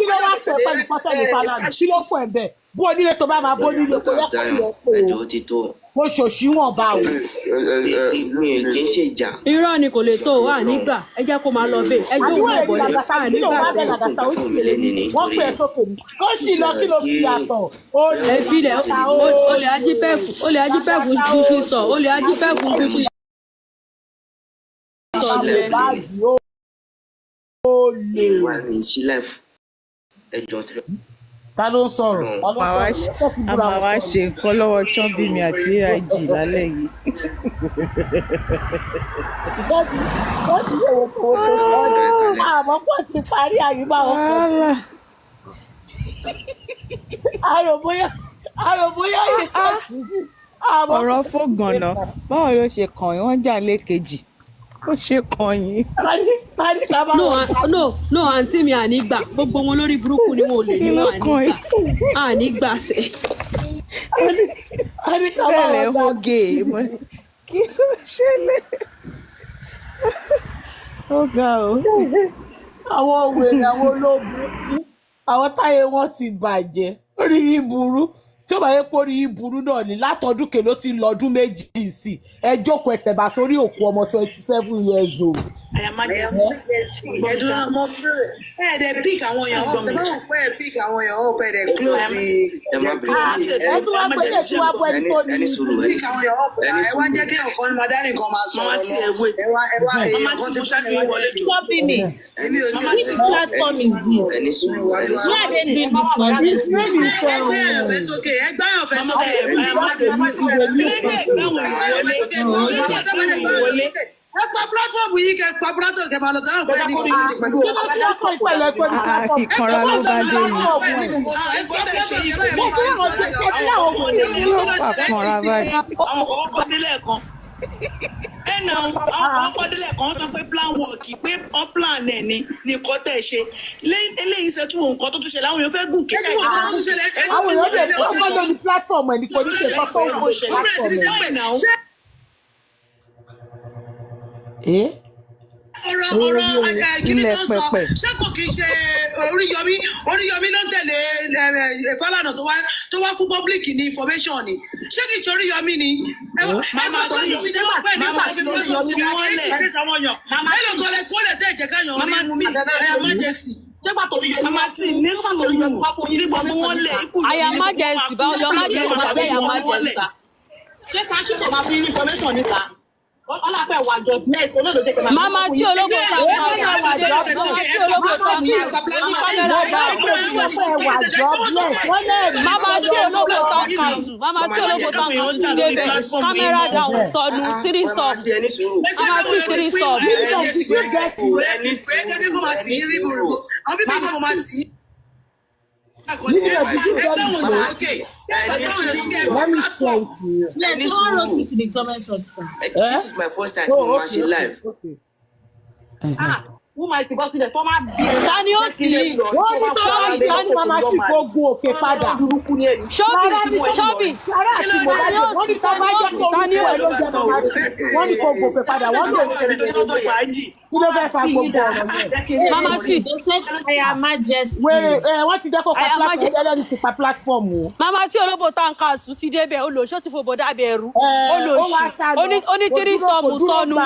ló wá pẹ̀ pẹ̀lú pátẹ́lì Fálànà? Kí ló pọ̀ ẹ̀ bẹ̀? Bó onílé tó bá máa bó nílé kó yẹ kó yẹ pé o. Mo ṣòṣì wọn bá o.
Mi ò kí ń ṣe ìjà.
Irọ́ ni kò lè tó wà nígbà. Ẹ jẹ́ kó máa lọ bẹ́ẹ̀. Ẹ jẹ́ òun ọ̀bọ̀ yẹn.
Wọ́n pè é sókè ní. Kó sì lọ kí ló fi yàtọ̀.
Ẹ filẹ̀ olè ajípẹ́ẹ̀fù gúúsù sọ. Olè ajípẹ́ẹ̀fù gúúsù sọ.
Wà ní sílẹ̀ ẹjọ́ tí.
Ta ló ń sọ̀rọ̀?
A máa wá ṣe nǹkan lọ́wọ́ Chọ́bí mi àti AIG lálẹ́ yìí.
Àmọ́ pọ̀ ti parí àyíká ọkọ̀. Àròbóyá yìí kọ́ sí.
Ọ̀rọ̀ fògànà báwo ló ṣe kàn yín wọ́n jà lẹ́ẹ̀kejì ó ṣe kàn yín.
No àǹtí mi ànígbà gbogbo wọn lórí burúkú ni wọn ò lè ní wọn ànígbà sẹ.
Bẹ́ẹ̀ hóge kí ló ṣẹlẹ̀? Ó ga o.
Àwọn wèrè àwọn olóògùn àwọn táyé wọn ti bàjẹ́ orí yìí burú tí ó bá yẹ pé orí yìí burú náà ni látọdún kèló ti lọ́dún méjì sí ẹ jókòó ẹ tẹ̀bà sórí òkú ọmọ 27 years old.
Ẹ̀dùn ọmọ ẹ̀ẹ́dẹ̀ pick àwọn èèyàn ọ̀pẹ̀ báwọn pẹ́ ẹ̀ pick àwọn èèyàn ọ̀pẹ̀ ẹ̀ close.
Ẹ tún wá pé kí ẹ tún wá pẹ́ ní tó ní
pick àwọn èèyàn ọ̀pẹ̀ ẹ wá jẹ́ kí ọ̀kan máa dání kan máa sọ̀rọ̀ lọ ẹ wá èèyàn kan ti fẹ́ mi wọlé jù. Èmi ò tí ì sọ
platform is this? Why are they doing this nonsense?
Ẹgbẹ́ ọ̀fẹ́ sókè ẹgbẹ́ ọ̀fẹ́ sókè ẹ pa pílátọ̀mù yìí kẹ pa pílátọ̀mù kẹ máa lọ dáhùn pé ní kò ní ti pẹ̀lú.
Ìkanra ló bá dé ni. Ìkanra báyìí.
Àwọn kọ̀ọ̀kan nílẹ̀ kan. Ẹnà àwọn kọ̀ọ̀kan nílẹ̀ kan sọ pé plan work pé on plan ẹ̀ ni kò tẹ̀ ṣe. Eléyìí ṣe tún nǹkan tó tún ṣe láwọn èèyàn fẹ́ gùn kíkà ìjọba tó ṣe lẹ́yìn.
Àwọn èèyàn lè kọ́kọ́ lórí platform ẹ̀ ní kò ní ṣe kọ́kọ́ lórí platform ẹ̀.
Ọ̀rọ̀ kìíní tó ń sọ ṣé kò kìí ṣe Oríyọmí ló ń tẹ̀lé Fálànà tó wá fún public ní information ni ṣé kìí ṣe Oríyọmí ni màmá tó ní ìdí wà pẹ́ nígbà tí Oríyọmí ti wọ́n lẹ̀ ẹ̀rọ kọlẹ̀ kọlẹ̀ tẹ̀ jẹ́ káyọ̀ rí mú mi ẹ̀yà majesty màmá tí ní sùúrù ní gbogbo wọn lẹ̀ ikú yìí.
Àyà majesty bá ọjọ́ majesty bá bẹ́ẹ̀ yà majesty.
Ṣé sáà tí kò máa fi information níta? Ọlọ́fẹ́ wà jọ net olódòdó kẹfà.
Mama tí ológo ta mama tí ológo ta mama tí ológo ta débẹ̀ kámẹ́rà dáhùn sọnù 3 stop mama tí 3 stop.
Let me tell you.
Yes, someone wrote it in the comment section.
This is my first time to watch it live.
wọ́n máa ti bọ́ sílẹ̀ tó máa bí ẹ̀.
Tani ó sì í? Wọ́n ní tó bá bí ẹni màmá tí kò gun òkè padà.
Ṣọ́bì.
Clara àti Mohbad wọ́n ní tó bá jẹ́ kó orúkọ ẹ̀ ló jẹ́ màmá tí. Wọ́n ní kò gun òkè padà. Wọ́n ní òkè kí ló fẹ́ fa gbogbo ọ̀rọ̀ yẹn?
Mama T.
Aya Majesty.
Wèrè wọ́n ti jẹ́ kó pa platform ẹlẹ́ni ti pa platform o.
Mama T olóbò tá n ká sùn ti débẹ̀ olóṣó ti fòbò dábẹ̀ ẹrú. Olóṣì ó ní 3 storm sọnù.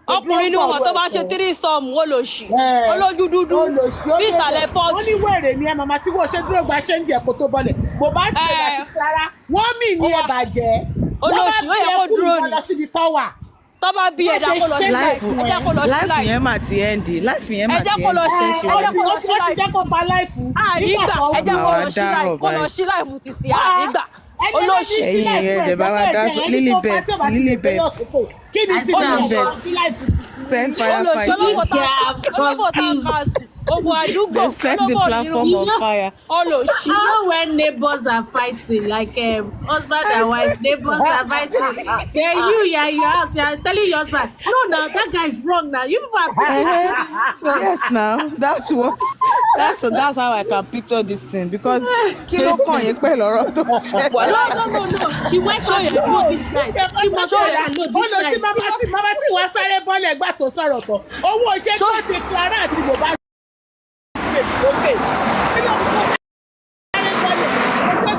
Ọkùnrin ní wọn tó bá ṣe 3 storm olóṣì. Olójú dúdú bí ìsàlẹ̀ pọ́ọ̀tù.
Wọ́n ní wèrè ni ẹ màmá tí wọ́n ṣe dúró gba ṣé ń jẹ kó tó bọ́lẹ̀. Mohbad ti àti Clara wọ́n mì ní ẹ bàjẹ́.
Olóṣì ó yẹ kó dúró ni. Tọ́ba bí ẹja kó lọ sí láìfù
láìfù yẹn mà ti ẹ́ndì láìfù yẹn mà ti ẹ́ndì.
ẹja kó lọ sí láìfù.
Ó ti jẹ́ kó pa láìfù.
Àdìgbà ẹja kó lọ sí láìfù títí àdìgbà. Olóṣì
ẹ̀yin ẹ̀dẹ̀ bá wa dá Lilibet
kí ni tí wọ́n lọ sí láìfù
send firefighter. They set the platform on fire.
Olóṣì.
You know when neighbors are fighting, like husband and wife, neighbors are fighting. Then you are in your house, you are telling your husband, no, that guy is wrong now. You people are
Yes, now that's how I can picture this scene because kilo kan yẹn pẹ̀lú ọ̀rọ̀ tó ṣe.
No. He went on to know this guy. She must know that know this guy.
Mama tí wọ́n sáré bọ́lẹ̀ gbà tó sọ̀rọ̀ tán. Owó iṣẹ́ tó ti Clara àti Mohbad.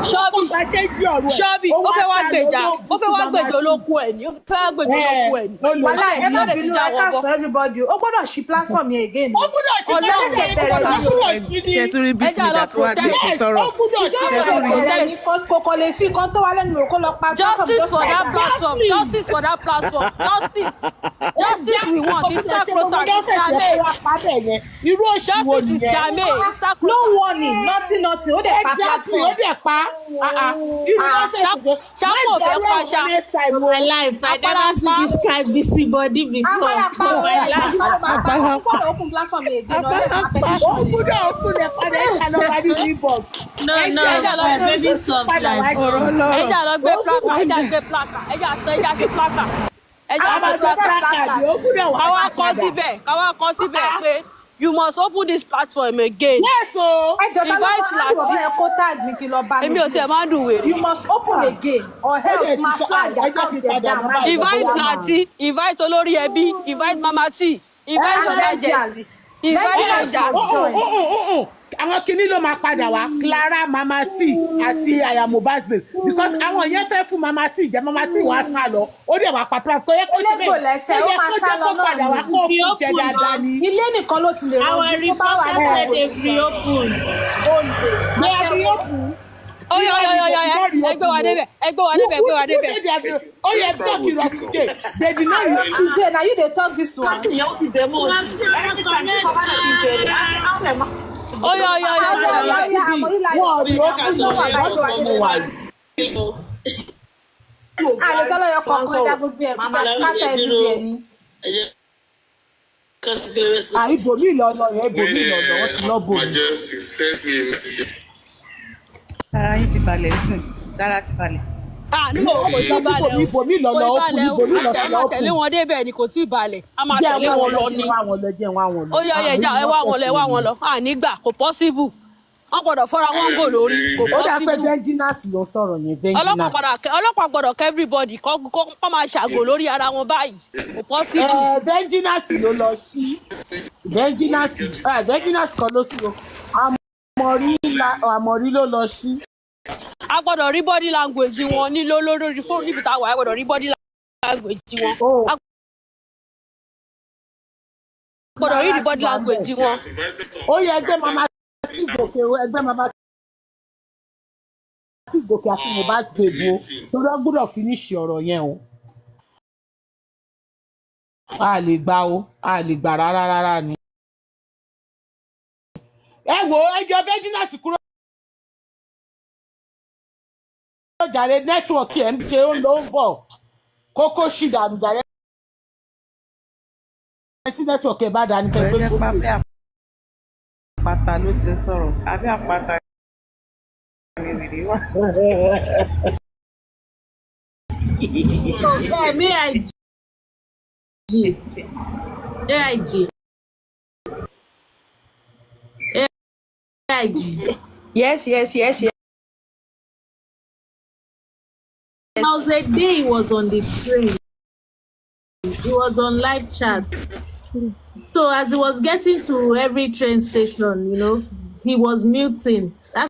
Ṣọ́bì ó fẹ́ wá gbèjà olókùn ẹ̀ ní ó fẹ́ wá gbèjà olókùn ẹ̀ ní.
Wàhálà ẹ má bínú ẹ ká sọ everybody ó gbọ́dọ̀ ṣí platform yẹn again.
Ó gbọ́dọ̀ ṣí platform yẹn.
Ṣé tún rí bísí ìjà tó wá dé kí sọ̀rọ̀?
Ìjọba ní kò lè fi kan tó wá lẹ́nu rò kó lọ pa platform.
Justice for that platform. Justice we want. It's sacrosanct. It's damage. Justice is damage.
No warning, nothing. Ó dẹ̀ pa platform.
Ó dẹ̀ pa.
Ṣáàpù fẹ́ pàṣà.
My life, I never see this kind busy body before.
Ó gbọ́dọ̀ padà ẹ̀ṣà lọ bá ní inbox.
No, baby soft life.
Ẹja lọ gbé plaka. Ẹja ṣe plaka. Káwá kọ síbẹ̀ pé you must open this platform again.
Yes o.
Invite Lati.
Èmi ò tiẹ̀ máa dùn wèrè.
You must open again or else my flag account ẹ̀ down.
Invite Lati, invite olórí ẹbí, invite Mama T, invite Majesty, invite Majesty.
Àwọn kinní ló máa padà wá Clara Mama T àti Aya Mohbad babe because àwọn yẹn fẹ́ fún Mama T jẹ́ Mama T wá sá lọ ó dẹ̀ wá pa plan kò yẹ kó ṣe bẹ́ẹ̀ ó yẹ kó jẹ́ kó padà wá kó fún jẹ dáadáa ni.
Ilé nìkan ló ti lè rọjú tó bá wà ní
reopen. Oya, ẹgbẹ́ wa débẹ̀.
Ó yẹ talk it up today. They did not
talk today. Now you dey talk this one.
Oya.
Àlè sọ́lọ́ yọ kọ̀ọ̀kan ẹja gbogbo ẹ̀ kúkẹ́ scatter everywhere ni.
Ibòmí ìlọ́lọ́ yẹn wọ́n ti lọ́ bò.
Majesty send me a message.
Ara yín ti balẹ̀ sìn, dára ti balẹ̀.
Níbo kò tí balẹ̀ o.
Ibòmí ìlọ́lọ́ ó kú ibòmí ìlọ́lọ́ ó kú.
A máa tẹ̀lé wọn débẹ̀ ni kò tí balẹ̀. A máa tẹ̀lé wọn lọ ni. Ó yẹ ẹ wá wọn lọ. Nígbà kò possible. Wọ́n gbọ́dọ̀ fọ́ra wọn gò lórí. Kò possible.
Ó dà pé vengeance ló sọ̀rọ̀ yẹn vengeance.
Ọlọ́pàá gbọ́dọ̀ kẹ́ everybody kọ́ máa ṣàgò lórí ara wọn báyìí. Kò possible.
Vengeance ló lọ sí. Vengeance kan ló sí o. Àmọ̀rí ló lọ sí.
A gbọ́dọ̀ rí body language wọn ní lórí fóònù níbi táwa a gbọ́dọ̀ rí body language wọn. A gbọ́dọ̀ rí body language wọn.
Ó yẹ ẹgbẹ́ Mama T gòkè àti Mohbad gbèbó torí wọ́n gbọ́dọ̀ finish ọ̀rọ̀ yẹn o. A lè gbà rárá ni. Ẹ wo ẹjọ́ vengeance kúrò. Jàre nẹ́tíwọ̀kì ẹ̀ ń ṣe ó ló ń bọ̀ kókó ṣì dànù jàre tí nẹ́tíwọ̀kì ẹ̀ bá dání kẹgbẹ́ sókè.
Abẹ́ àpáta ló ti sọ̀rọ̀ abẹ́ àpáta ni wèrè wà.
AIG
Yes.
There was a day he was on the train. He was on live chat. So as he was getting to every train station, he was muting. That's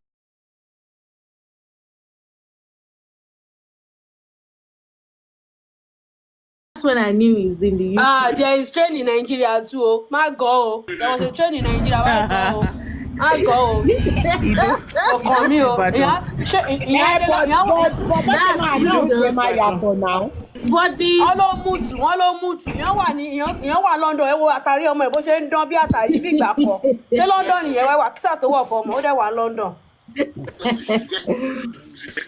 when I knew he's in the UK.
There is train in Nigeria too. My God, there was a train in Nigeria. My God. Ọkàn mi o. Ìyá wọ́n ló mútu ìyẹn wà London ẹ wo àtàrí ọmọ ẹ bó ṣe ń dán bí àtàrí bí ìgbà kan ṣé London nìyẹn wá kísà tó wọ̀ fọmọ ó dẹ̀ wà London.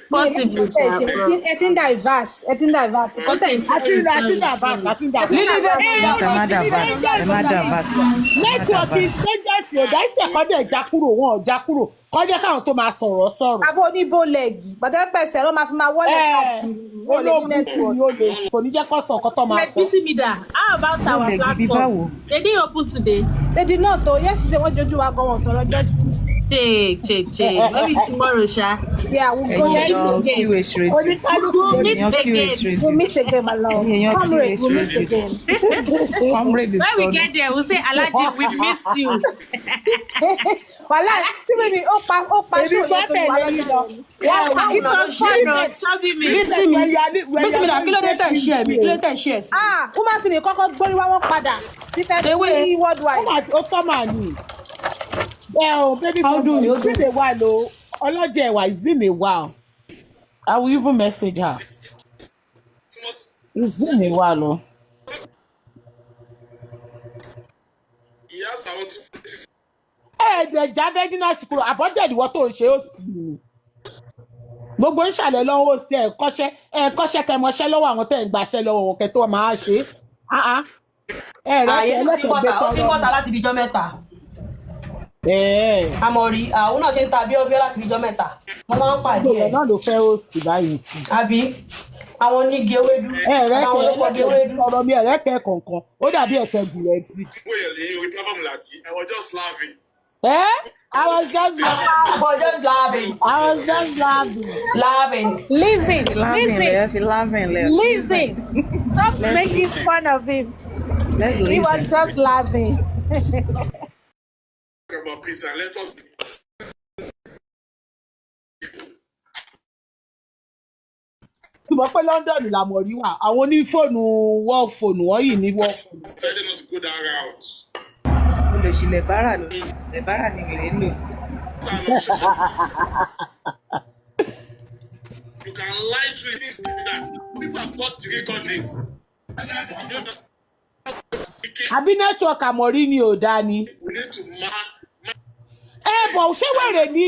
Possibly,
diverse.
Networking agency ọ̀gá ìṣẹ̀kọ́dẹ̀ já kúrò wọn ò já kúrò kọjá káwọn tó máa sọ̀rọ̀.
Abo oníbo lẹ́gì bàtẹ́ pẹ̀sẹ̀ ló máa fi máa wọlé káàkiri
olóògùn kò ní jẹ́ kó sọ nǹkan tó máa sọ.
How about our platform? They didn't open today.
They did not though. Yesterday wọ́n jojú wa gan wọn sọ̀rọ̀ justice.
Maybe tomorrow ṣá.
Yeah, we'll go there again. We'll meet again, my love. Comrade, we'll meet again.
When we get there, we'll say, Alaji, we've missed you.
Wàhálà tí mi ni ó pa ṣó yẹ tó wà lọ́jọ́.
It was fun, no? Chubby me.
Bísí mi náà kí ló dé tẹ̀ ṣí ẹ̀ mi? Kí ló tẹ̀ ṣí ẹ̀ sí?
Ó máa fi ní kọ́kọ́ gbórí wá wọ́n padà. Fífẹ́ worldwide.
Ó tọ́ màá ní. Baby, it's been a while o. Ọlọ́jẹ̀ ẹ̀wà, it's been a while. I will even message her. It's been a while o. Ẹ̀ẹ́dẹ̀ jáde náà sì kúrò àbọ̀dẹ̀ ìwọ tó ń ṣe ó sì ní. Gbogbo ń ṣàlẹ̀ lọ́wọ́ sí ẹ̀kọ́ṣẹ́ kẹmọṣẹ́ lọ́wọ́ àwọn tẹ̀ ń gbaṣẹ́ lọ́wọ́ wọn kẹ́ tó máa ṣe.
Ààyè ló ti bọ́ta láti bíjọ́ mẹ́ta. Àmọ̀rí àwọn náà ti ń ta bíọ́bíọ́ láti bíjọ́ mẹ́ta. Wọ́n máa ń pàdé ẹ̀.
Náà ló fẹ́ ó sì báyìí.
Àbí àwọn onígi ewédú. Àwọn olókòdì ewédú.
Ọ̀rọ̀ mi ẹ̀rẹ́kẹ́ kọ̀ọ̀kan ó dàbí ẹ̀kẹ́ gùrẹ́tì. I was just laughing.
Listen. Stop making fun of him. He was just laughing.
About peace and let us.
Ṣùgbọ́n pé London làmọ̀rí wà àwọn onífóònù work phone wọ́n yìí ní work phone.
Tell them not to go that route.
Olùsílẹ̀ bára ni wèrè ń lò.
You can lie to this that people have got to record this.
Àbí network àmọ̀rí ni ò dá ni.
We need to
Bọ̀ ṣé wèrè ni.